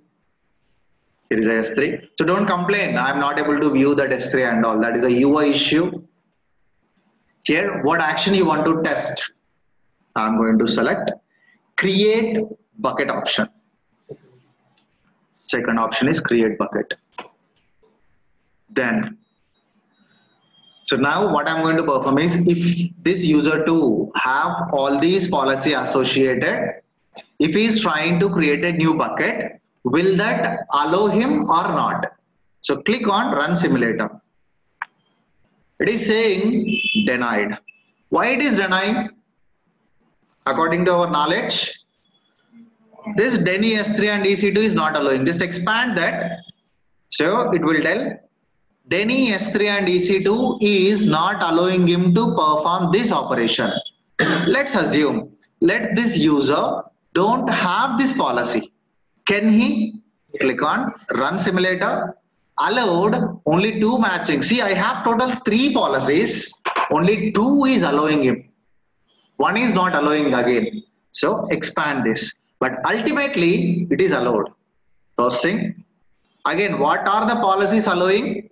Here is a S3. So don't complain. I'm not able to view that S3 and all. That is a UI issue. Here, what action you want to test? I'm going to select create bucket option. Second option is create bucket. Then, so now what I'm going to perform is, if this user 2 have all these policy associated, if he is trying to create a new bucket, will that allow him or not? So click on run simulator. It is saying denied. Why it is denying? According to our knowledge, this Denny S3 and EC2 is not allowing. Just expand that. So it will tell Denny S3 and EC2 is not allowing him to perform this operation. Let's assume, let this user don't have this policy. Can he? Click on run simulator. Allowed only 2 matching. See, I have total 3 policies. Only 2 is allowing him. 1 is not allowing again. So expand this. But ultimately, it is allowed. First thing. Again, what are the policies allowing?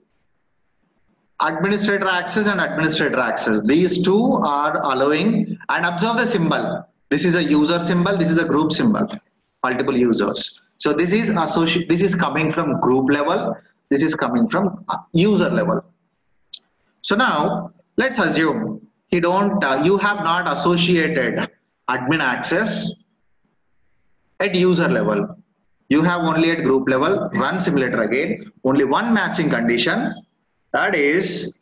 Administrator access and administrator access. These 2 are allowing. And observe the symbol. This is a user symbol. This is a group symbol. Multiple users. So this is associate. This is coming from group level. This is coming from user level. So now let's assume you have not associated admin access at user level. You have only at group level. Run simulator again. Only one matching condition. That is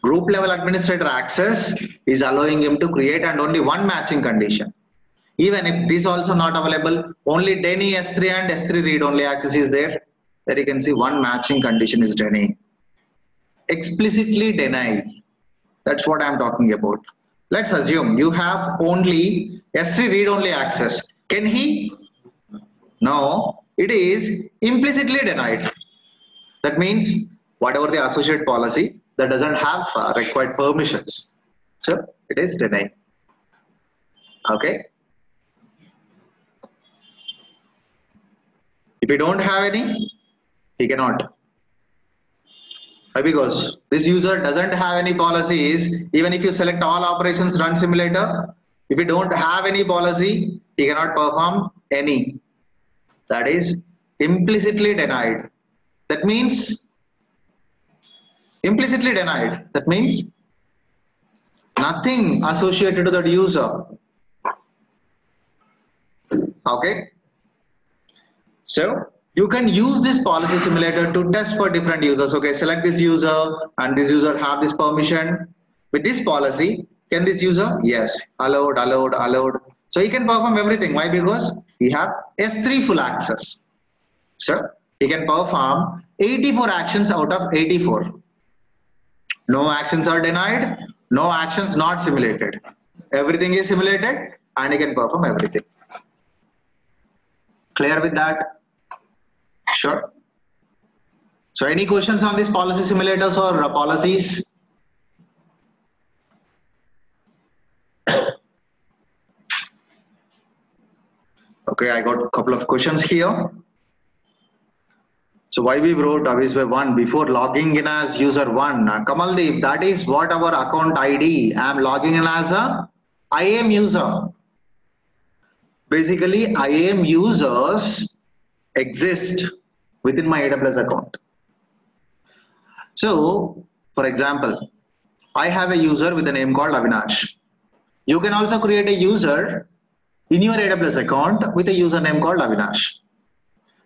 group level administrator access is allowing him to create, and only one matching condition. Even if this also not available, only Denny S3 and S3 read only access is there. There you can see one matching condition is Denny. Explicitly deny. That's what I'm talking about. Let's assume you have only S3 read only access. Can he? No, it is implicitly denied. That means whatever the associate policy that doesn't have required permissions. So it is denied. Okay. If you don't have any, he cannot. Why? Because this user doesn't have any policies. Even if you select all operations run simulator, if you don't have any policy, he cannot perform any. That is implicitly denied. That means implicitly denied. That means nothing associated to that user. Okay. So you can use this policy simulator to test for different users. Okay, select this user and this user have this permission. With this policy, can this user? Yes, allowed, allowed, allowed. So he can perform everything. Why? Because he have S3 full access. So he can perform 84 actions out of 84. No actions are denied, no actions not simulated. Everything is simulated and he can perform everything. Clear with that? Sure. So any questions on these policy simulators or policies? Okay, I got a couple of questions here. So why we wrote Avisway1 before logging in as user1? Kamaldeep, that is what our account ID. I am logging in as a IAM user. Basically, IAM users exist within my AWS account. So, for example, I have a user with a name called Avinash. You can also create a user in your AWS account with a username called Avinash.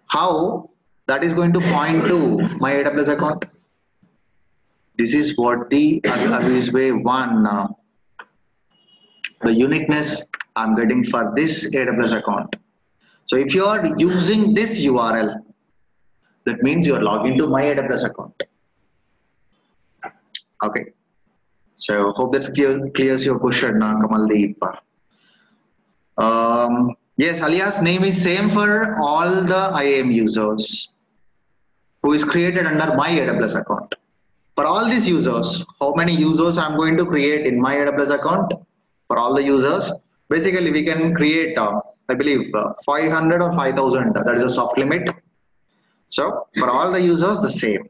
How? That is going to point to my AWS account. This is what the Avisway1, the uniqueness I'm getting for this AWS account. So if you are using this URL, that means you are logged into my AWS account. Okay. So hope that clears your question, Kamaldeep. Yes, alias name is same for all the IAM users who is created under my AWS account. For all these users, how many users I'm going to create in my AWS account? For all the users, basically we can create, I believe, 500 or 5,000. That is a soft limit. So for all the users, the same.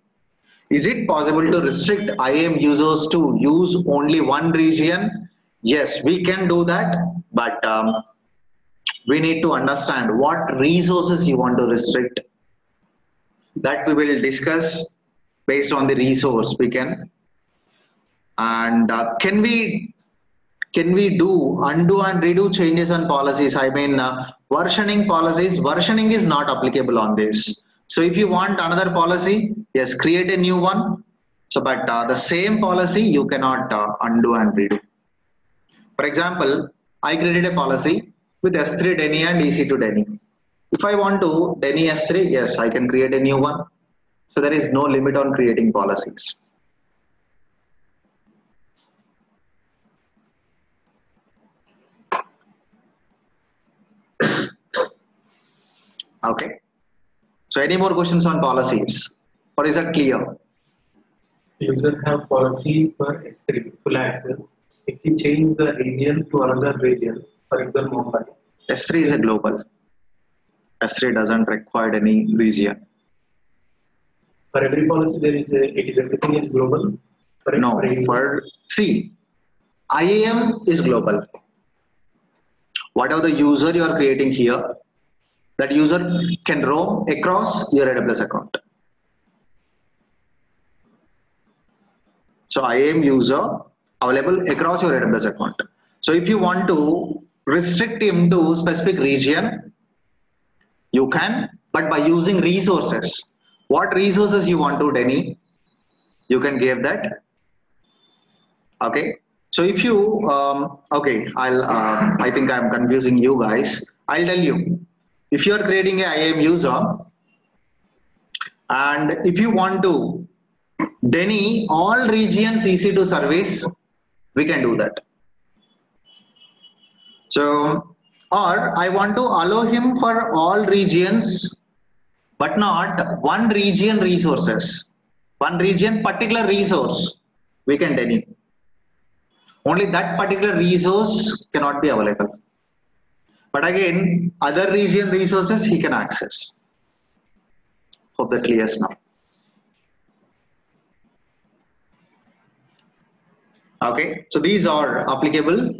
Is it possible to restrict IAM users to use only one region? Yes, we can do that, but we need to understand what resources you want to restrict. That we will discuss based on the resource we can. And can we do undo and redo changes and policies? I mean, versioning policies, versioning is not applicable on this. So if you want another policy, yes, create a new one. So, but the same policy you cannot undo and redo. For example, I created a policy with S3 Denny and EC2 Denny. If I want to Denny S3, yes, I can create a new one. So there is no limit on creating policies. Okay. So any more questions on policies? Or is that clear? User have policy for S3 full access. If you change the region to another region, for example, Mumbai. S3 is a global. S3 doesn't require any region. For every policy, everything is global. No, see, IAM is global. Whatever the user you are creating here, that user can roam across your AWS account. So IAM user available across your AWS account. So if you want to restrict him to specific region, you can, but by using resources. What resources you want to, Denny? You can give that. Okay. So if you, okay, I think I'm confusing you guys. I'll tell you. If you are creating a IAM user, and if you want to Denny all regions EC2 service, we can do that. So, or I want to allow him for all regions, but not one region resources. One region particular resource, we can Denny. Only that particular resource cannot be available. But again, other region resources he can access. Hope that clears now. Okay, so these are applicable.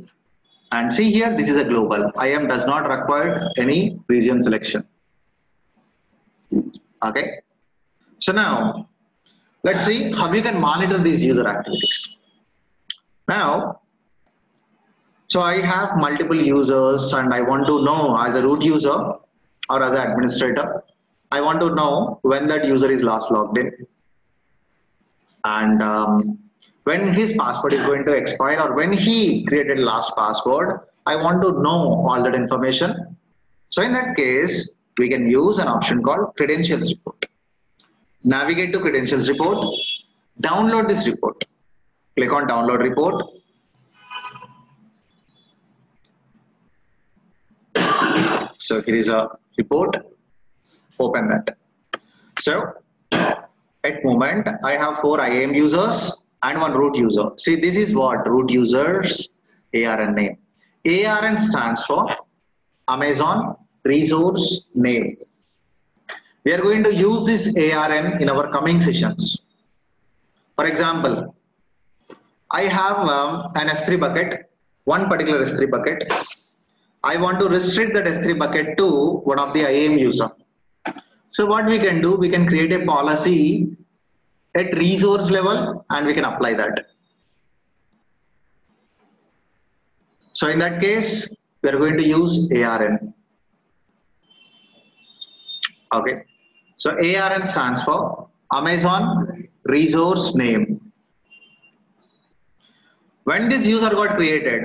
And see here, this is a global. IAM does not require any region selection. Okay, so now let's see how we can monitor these user activities. Now, so I have multiple users and I want to know as a root user or as an administrator, I want to know when that user is last logged in and when his password is going to expire or when he created last password. I want to know all that information. So in that case, we can use an option called credentials report. Navigate to credentials report, download this report. Click on download report. So here is a report, open that. So at moment, I have 4 IAM users and 1 root user. See, this is what root users ARN name. ARN stands for Amazon Resource Name. We are going to use this ARN in our coming sessions. For example, I have an S3 bucket, one particular S3 bucket. I want to restrict that S3 bucket to one of the IAM user. So what we can do, we can create a policy at resource level and we can apply that. So in that case, we are going to use ARN. Okay. So ARN stands for Amazon Resource Name. When this user got created,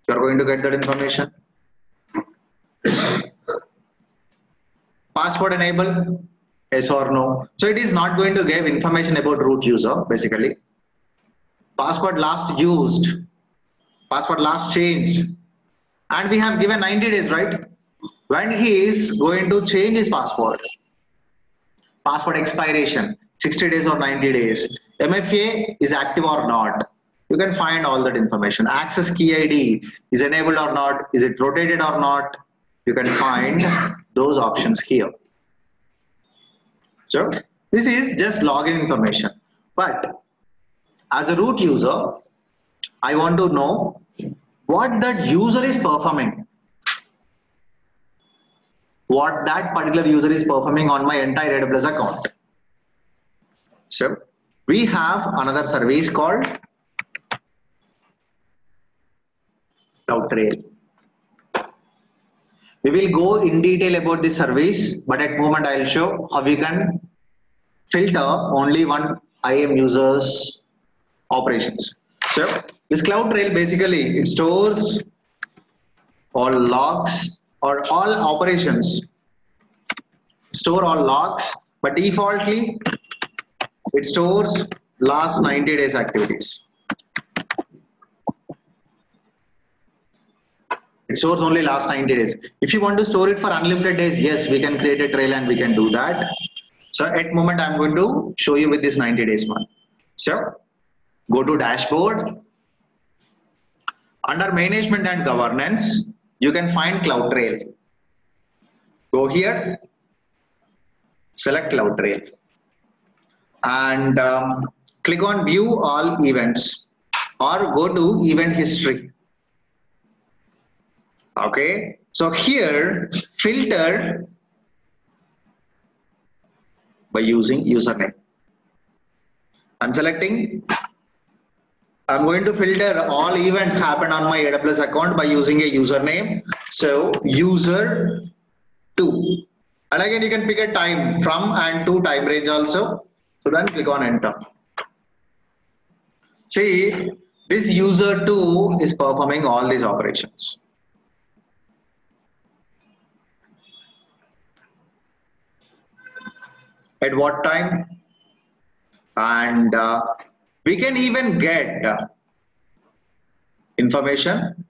you are going to get that information. Password enabled, yes or no. So it is not going to give information about root user basically. Password last used, password last changed, and we have given 90 days, right? When he is going to change his password, password expiration, 60 days or 90 days, MFA is active or not. You can find all that information. Access key ID is enabled or not, is it rotated or not? You can find those options here. So this is just login information. But as a root user, I want to know what that user is performing. What that particular user is performing on my entire AWS account. So we have another service called CloudTrail. We will go in detail about this service, but at the moment I will show how we can filter only one IAM user's operations. So this CloudTrail basically it stores all logs or all operations, store all logs, but defaultly it stores last 90 days activities. It stores only last 90 days. If you want to store it for unlimited days, yes, we can create a trail and we can do that. So at the moment, I'm going to show you with this 90 days one. So go to dashboard. Under management and governance, you can find CloudTrail. Go here, select CloudTrail and click on view all events or go to event history. Okay, so here filter by using username. I'm selecting, I'm going to filter all events happen on my AWS account by using a username. So user 2, and again you can pick a time from and to time range also. So then click on enter. See, this user 2 is performing all these operations. At what time? And we can even get information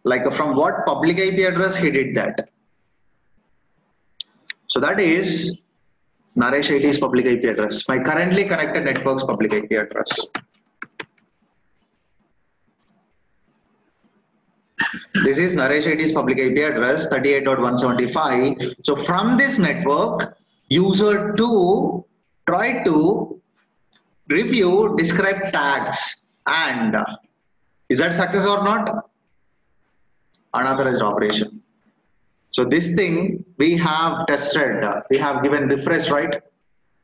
like from what public IP address he did that. So that is Naresh IT's public IP address, my currently connected network's public IP address. This is Naresh IT's public IP address 38.175. So from this network, user 2 try to review describe tags and is that success or not? Unauthorized operation. So this thing we have tested, we have given refresh, right?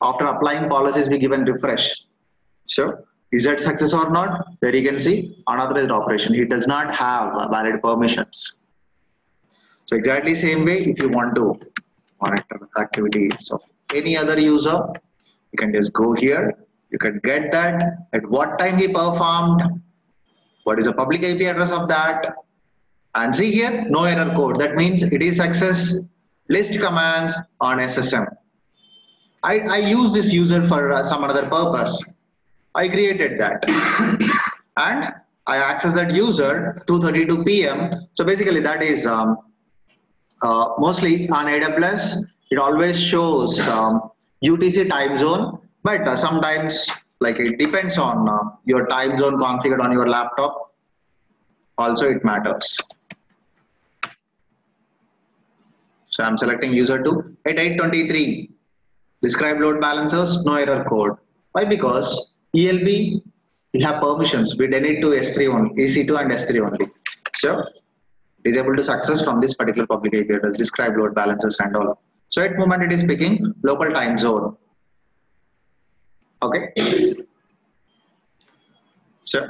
After applying policies, we given refresh. So is that success or not? There you can see unauthorized operation. It does not have valid permissions. So exactly same way, if you want to monitor activities of any other user, you can just go here. You can get that at what time he performed, what is the public IP address of that, and see here no error code. That means it is success. List commands on SSM. I use this user for some other purpose. I created that and I access that user 2:32 p.m. So basically that is mostly on AWS. It always shows UTC time zone, but sometimes like it depends on your time zone configured on your laptop. Also it matters. So I'm selecting user 2 at 8:23. Describe load balancers, no error code. Why? Because ELB, we have permissions. We did it to S3 only, EC2 and S3 only. So it is able to success from this particular public API address, describe load balancers and all. So at moment it is picking local time zone. Okay. So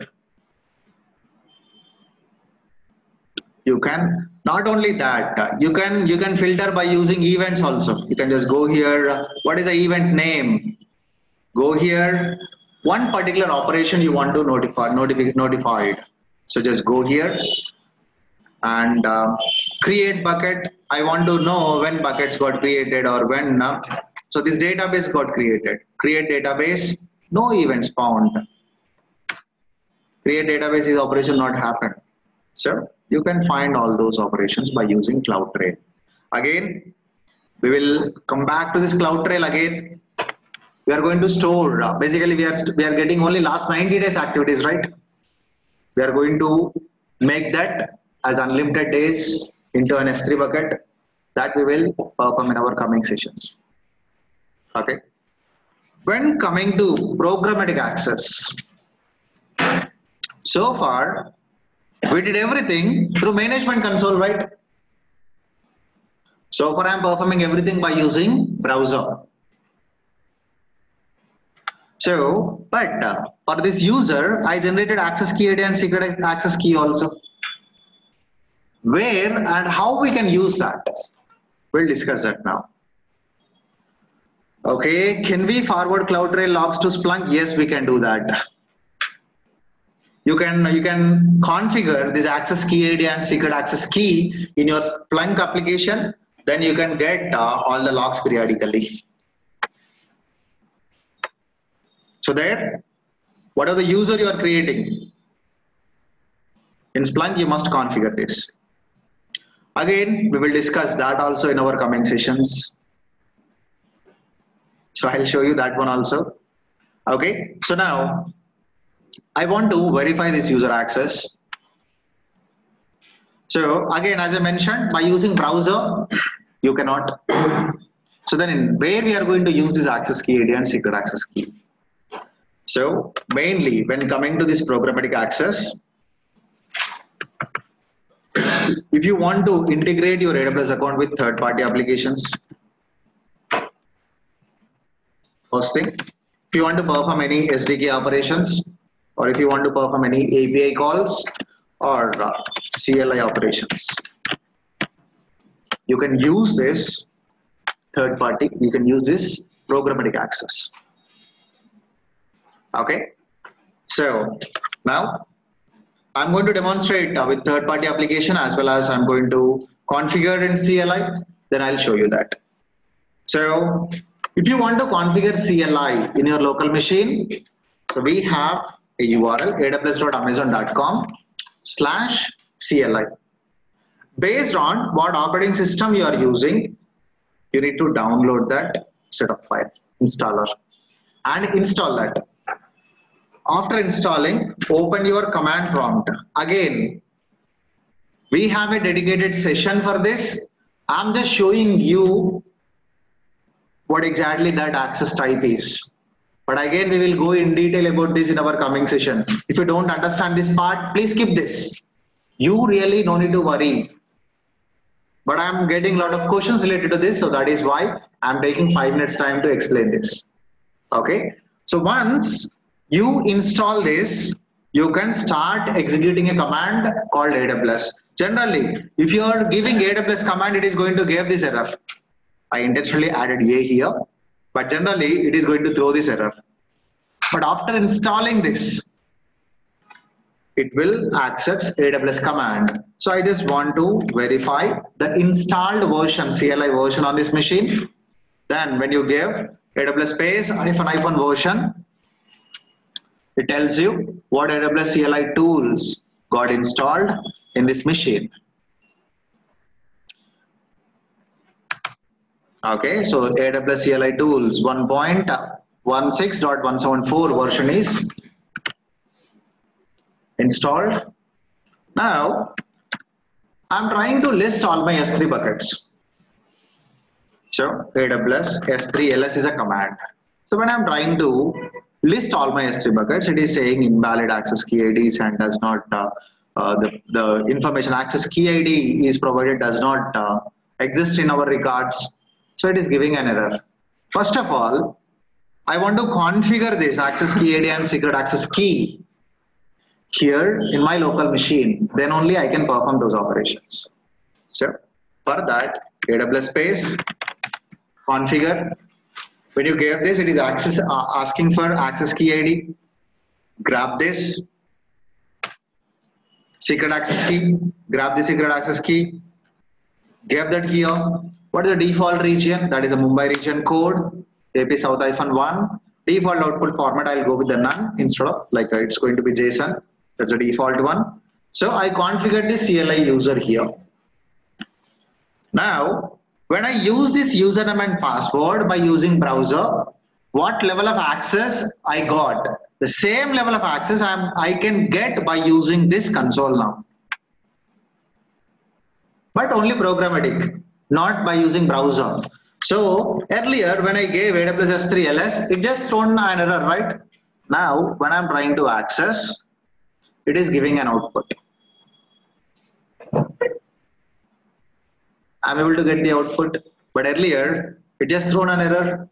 you can not only that, you can filter by using events also. You can just go here. What is the event name? Go here. One particular operation you want to notified. So just go here and create bucket. I want to know when buckets got created or when. So this database got created. Create database. No events found. Create database is operation not happened. So you can find all those operations by using CloudTrail. Again, we will come back to this CloudTrail again. We are going to store. Basically, we are getting only last 90 days activities, right? We are going to make that as unlimited days into an S3 bucket that we will perform in our coming sessions. Okay. When coming to programmatic access, so far we did everything through management console, right? So far I'm performing everything by using browser. So, but for this user, I generated access key ID and secret access key also. Where and how we can use that? We'll discuss that now. Okay, can we forward CloudTrail logs to Splunk? Yes, we can do that. You can configure this access key ID and secret access key in your Splunk application. Then you can get all the logs periodically. So there, what are the user you are creating? In Splunk, you must configure this. Again, we will discuss that also in our coming sessions. So I'll show you that one also. Okay, so now I want to verify this user access. So again, as I mentioned, by using browser, you cannot. So then where we are going to use this access key ID and secret access key. So mainly when coming to this programmatic access, if you want to integrate your AWS account with third-party applications, first thing, if you want to perform any SDK operations, or if you want to perform any API calls or CLI operations, you can use this third-party, you can use this programmatic access. Okay, so now I'm going to demonstrate with third-party application as well as I'm going to configure in CLI, then I'll show you that. So if you want to configure CLI in your local machine, so we have a URL aws.amazon.com/CLI. Based on what operating system you are using, you need to download that set of file installer and install that. After installing, open your command prompt. Again, we have a dedicated session for this. I'm just showing you what exactly that access type is. But again, we will go in detail about this in our coming session. If you don't understand this part, please skip this. You really don't need to worry. But I'm getting a lot of questions related to this, so that is why I'm taking 5 minutes time to explain this. Okay, so once you install this, you can start executing a command called AWS. Generally, if you are giving AWS command, it is going to give this error. I intentionally added A here, but generally it is going to throw this error. But after installing this, it will accept AWS command. So I just want to verify the installed version, CLI version on this machine. Then when you give AWS space -" version, it tells you what AWS CLI tools got installed in this machine. Okay, so AWS CLI tools 1.16.174 version is installed. Now, I'm trying to list all my S3 buckets. So AWS S3 ls is a command. So when I'm trying to list all my S3 buckets, it is saying invalid access key IDs and does not, the information access key ID is provided does not exist in our records. So it is giving an error. First of all, I want to configure this access key ID and secret access key here in my local machine. Then only I can perform those operations. So for that, AWS space configure. When you give this, it is asking for access key ID. Grab this secret access key. Grab the secret access key. Give that here. What is the default region? That is a Mumbai region code. AP South-1. Default output format, I'll go with the none instead of like it's going to be JSON. That's the default one. So I configured the CLI user here. Now, when I use this username and password by using browser, what level of access I got? The same level of access I can get by using this console now. But only programmatic, not by using browser. So earlier when I gave AWS S3 ls, it just thrown an error, right? Now when I'm trying to access, it is giving an output. I'm able to get the output, but earlier it just thrown an error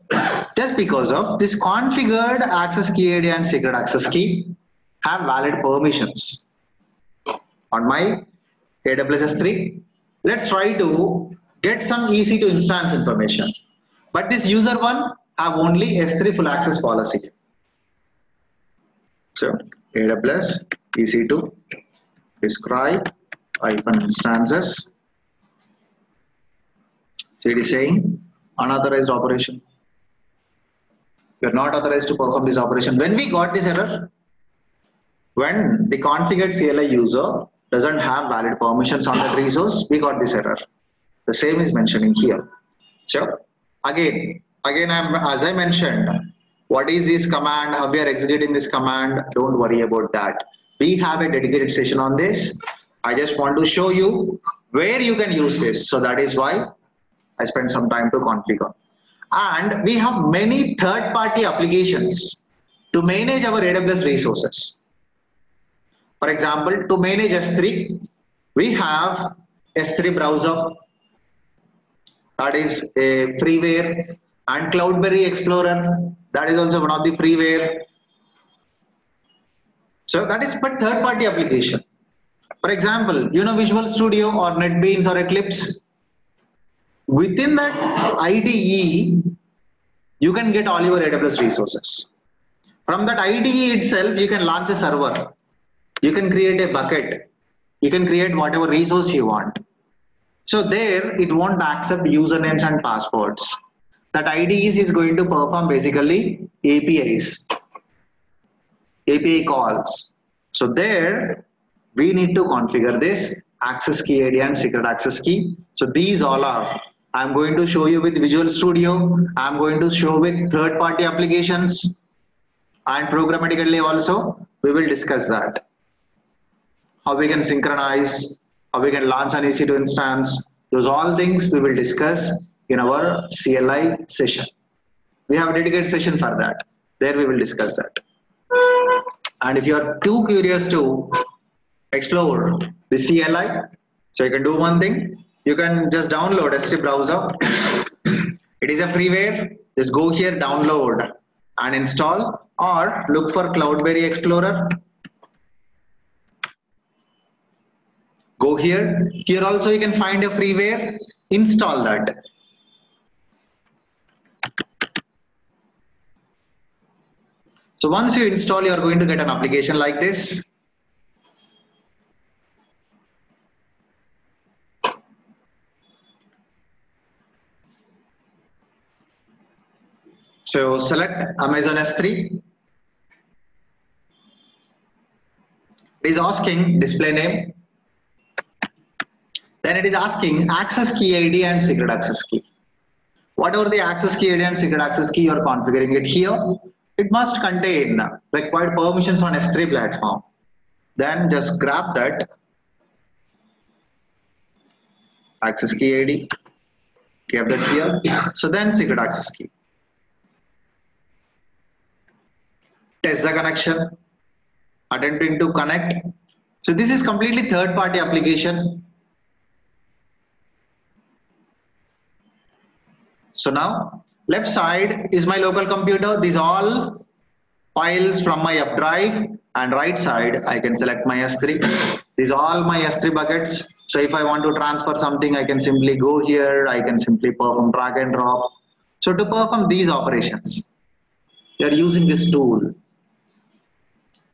just because of this configured access key ID and secret access key have valid permissions on my AWS S3. Let's try to get some EC2 instance information, but this user one have only S3 full access policy. So AWS EC2 describe -instances. So it is saying unauthorized operation. You are not authorized to perform this operation. When we got this error, when the configured CLI user doesn't have valid permissions on that resource, we got this error. The same is mentioning here. So again, as I mentioned, what is this command? How we are executing this command? Don't worry about that. We have a dedicated session on this. I just want to show you where you can use this. So that is why I spent some time to configure. And we have many third-party applications to manage our AWS resources. For example, to manage S3, we have S3 browser, that is a freeware, and Cloudberry Explorer, that is also one of the freeware. So that is for third-party application. For example, you know Visual Studio or NetBeans or Eclipse. Within that IDE, you can get all your AWS resources. From that IDE itself, you can launch a server. You can create a bucket. You can create whatever resource you want. So there, it won't accept usernames and passwords. That IDE is going to perform basically APIs, API calls. So there, we need to configure this access key ID and secret access key. So these all are, I'm going to show you with Visual Studio. I'm going to show with third-party applications and programmatically also, we will discuss that. How we can synchronize, how we can launch an EC2 instance. Those all things we will discuss in our CLI session. We have a dedicated session for that. There we will discuss that. And if you are too curious to explore the CLI, so you can do one thing. You can just download S3 browser. It is a freeware. Just go here, download and install, or look for Cloudberry Explorer. Go here. Here also you can find a freeware. Install that. So once you install, you are going to get an application like this. So select Amazon S3. It is asking display name. Then it is asking access key ID and secret access key. Whatever the access key ID and secret access key, you are configuring it here. It must contain required permissions on S3 platform. Then just grab that access key ID Keep that here. So then secret access key. Test the connection. Attempting to connect. So this is completely third-party application. So now left side is my local computer. These all files from my up drive, and right side I can select my S3. These are all my S3 buckets. So if I want to transfer something, I can simply go here. I can simply perform drag and drop. So to perform these operations, you are using this tool.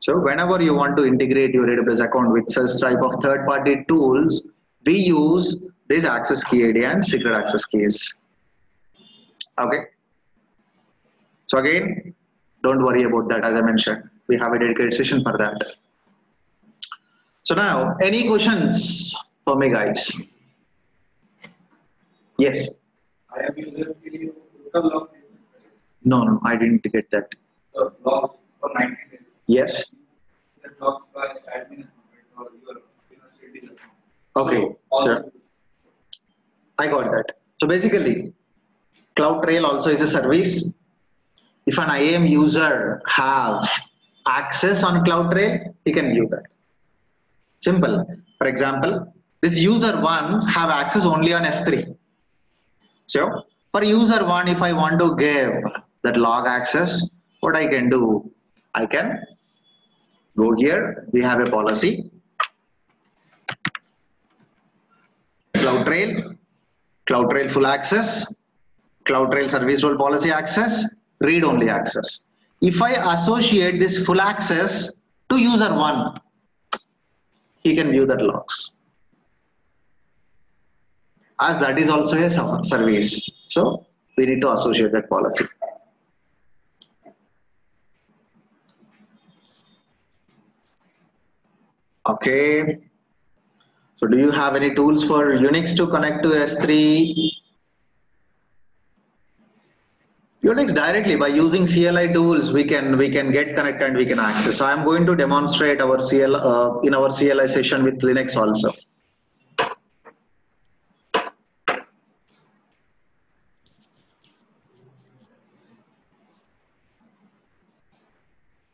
So whenever you want to integrate your AWS account with such type of third-party tools, we use this access key ID and secret access keys. Okay. So again, don't worry about that. As I mentioned, we have a dedicated session for that. So now, any questions for me, guys? Yes. I am user video local log. No, I didn't get that. Logs for 90 days. Yes. That logs by admin or your university account. Okay, sure. I got that. So basically, CloudTrail also is a service. If an IAM user have access on CloudTrail, he can view that. Simple. For example, this user 1 have access only on S3. So for user 1, if I want to give that log access, what I can do, I can go here. We have a policy. CloudTrail, CloudTrail full access, CloudTrail service role policy access, read only access. If I associate this full access to user 1, he can view that logs. As that is also a service. So we need to associate that policy. Okay. So do you have any tools for Unix to connect to S3? Unix directly by using CLI tools, we can get connected and we can access. So I'm going to demonstrate our in our CLI session with Linux also.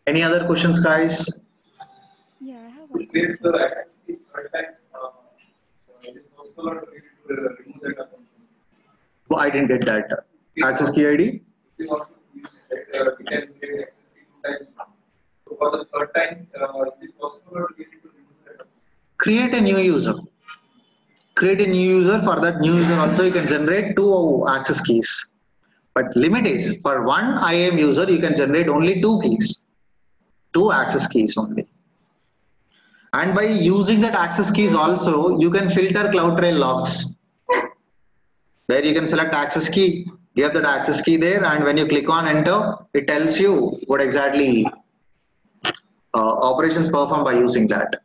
Any other questions, guys? Yeah, I have one Replace question. the access key per time. It is possible to remove that account. Oh, I didn't get that. Access key ID? If you want to use it, we can create access key 2 times. So for the third time, is it possible to get it to remove that? Create a new user. Create a new user. For that new user also you can generate 2 access keys. But limit is for one IAM user you can generate only 2 keys. 2 access keys only. And by using that access keys also you can filter CloudTrail logs. There you can select access key, give that access key there, and when you click on enter, it tells you what exactly operations perform by using that.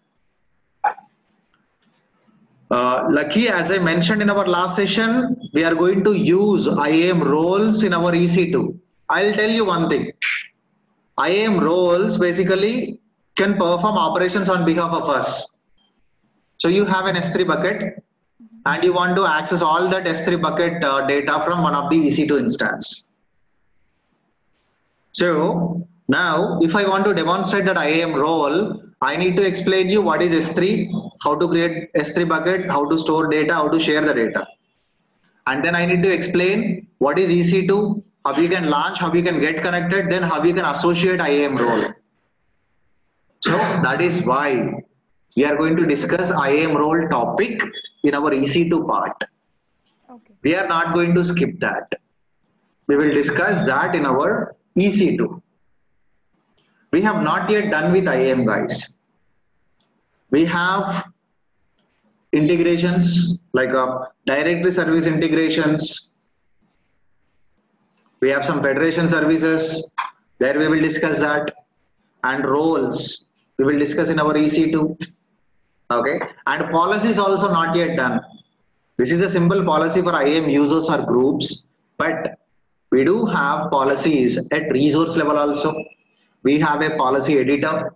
Lucky, as I mentioned in our last session, we are going to use IAM roles in our EC2. I'll tell you one thing. IAM roles basically can perform operations on behalf of us. So you have an S3 bucket and you want to access all that S3 bucket data from one of the EC2 instance. So now if I want to demonstrate that IAM role, I need to explain you what is S3, how to create S3 bucket, how to store data, how to share the data. And then I need to explain what is EC2, how you can launch, how you can get connected, then how you can associate IAM role. So that is why we are going to discuss IAM role topic in our EC2 part. Okay. We are not going to skip that. We will discuss that in our EC2. We have not yet done with IAM, guys. We have integrations like directory service integrations. We have some federation services. There we will discuss that. And roles we will discuss in our EC2. Okay. And policies also not yet done. This is a simple policy for IAM users or groups, but we do have policies at resource level also. We have a policy editor,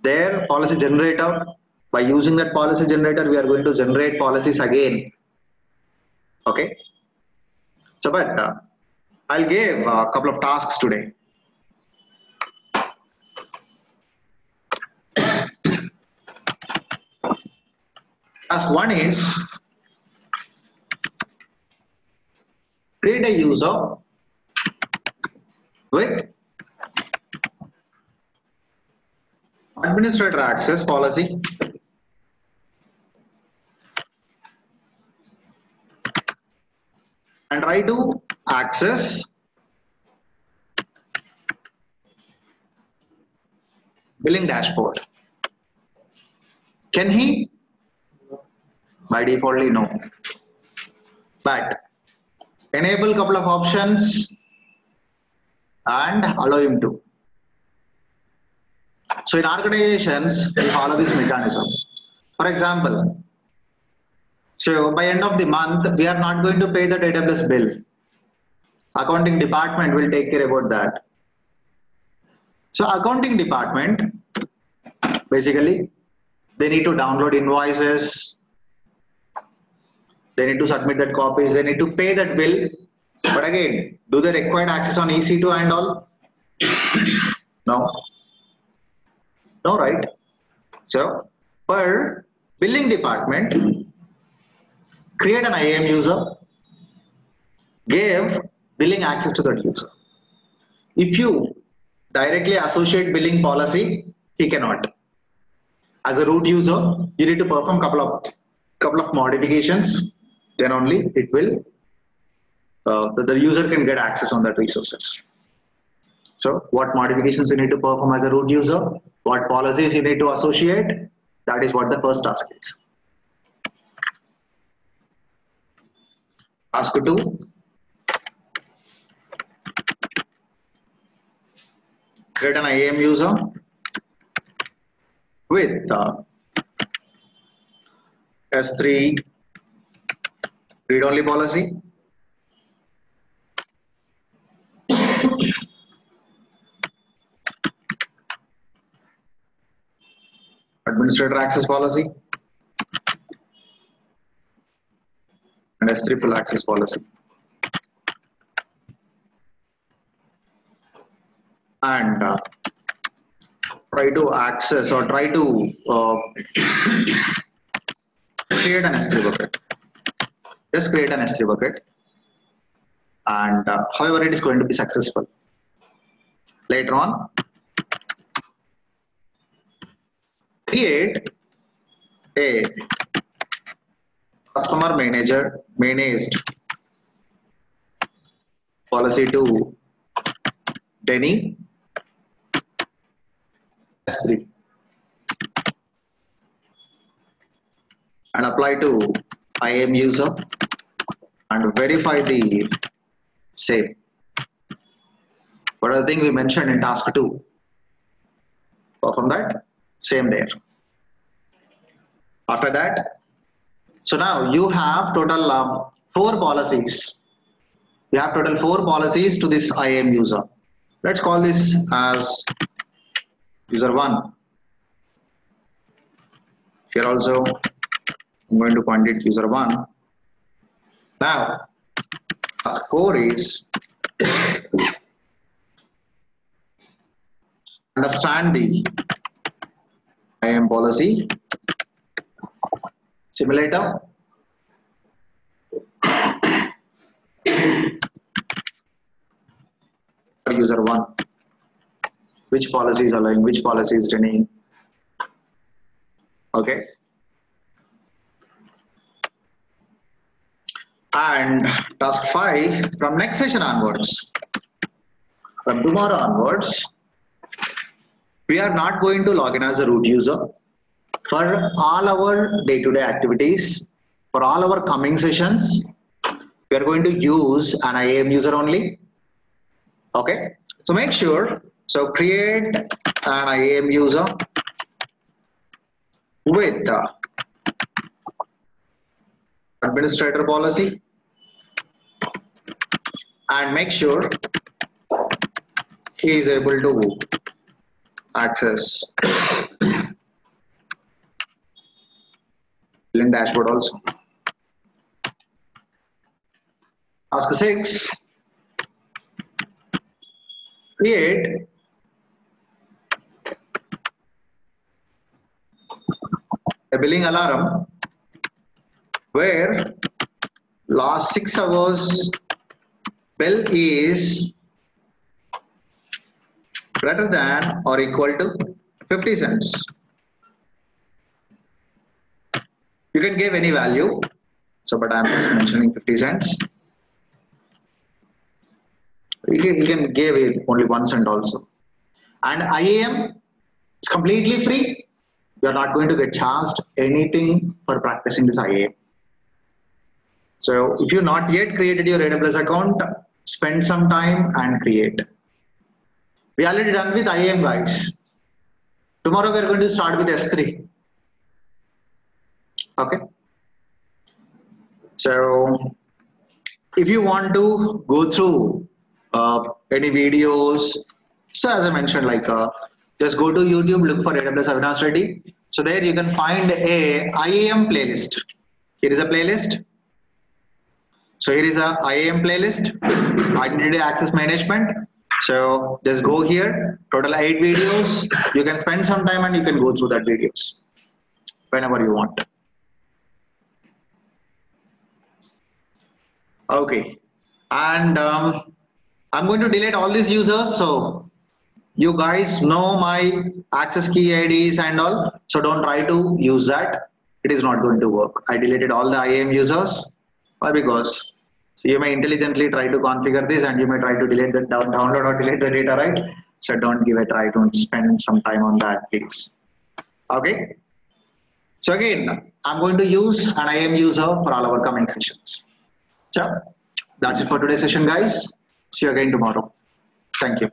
there policy generator. By using that policy generator, we are going to generate policies again. Okay. So, but I'll give a couple of tasks today. Task 1 is create a user with administrator access policy and try to access billing dashboard. Can he? By default, no. But enable couple of options and allow him to. So in organizations, we follow this mechanism. For example, so by end of the month, we are not going to pay the AWS bill. Accounting department will take care about that. So accounting department, basically, they need to download invoices. They need to submit that copies. They need to pay that bill. But again, do they require access on EC2 and all? No. No, right? So, per billing department, create an IAM user, give billing access to that user. If you directly associate billing policy, he cannot. As a root user, you need to perform couple of modifications. Then only it will the user can get access on that resources. So what modifications you need to perform as a root user, what policies you need to associate, that is what the first task is. Task 2, create an IAM user with S3 read-only policy, administrator access policy, and S3 full access policy. And try to access or try to create an S3 bucket. Just create an S3 bucket. And however it is going to be successful. Later on, create a customer managed policy to Denny S3 and apply to IAM user and verify the same. What are the thing we mentioned in task 2? Perform that, same there. After that, so now you have total 4 policies. You have total 4 policies to this IAM user. Let's call this as user 1. Here also, I'm going to point it user 1. Now, task 4 is understand the IAM policy simulator. For user 1, which policy is allowing, which policy is running. Okay. And task 5, from next session onwards, from tomorrow onwards, we are not going to log in as a root user. For all our day-to-day activities, for all our coming sessions, we are going to use an IAM user only. Okay, so make sure, so create an IAM user with administrator policy and make sure he is able to access billing dashboard also. Task 6. Create a billing alarm where last 6 hours bill is greater than or equal to 50 cents. You can give any value. So, but I'm just mentioning 50 cents. You can give it only 1 cent also. And IAM is completely free. You are not going to get charged anything for practicing this IAM. So if you not yet created your AWS account, spend some time and create. We already done with IAM, guys. Tomorrow we are going to start with S3. Okay. So if you want to go through any videos, so as I mentioned, like just go to YouTube, look for AWS Avinash Reddy. So there you can find a IAM playlist. Here is a playlist. So here is a IAM playlist, Identity Access Management. So just go here, total 8 videos. You can spend some time and you can go through that videos whenever you want. Okay, and I'm going to delete all these users. So you guys know my access key IDs and all. So don't try to use that. It is not going to work. I deleted all the IAM users. Why? Because you may intelligently try to configure this and you may try to delete the download or delete the data, right? So don't give a try. Don't spend some time on that, please. Okay. So again, I'm going to use an IAM user for all our coming sessions. So that's it for today's session, guys. See you again tomorrow. Thank you.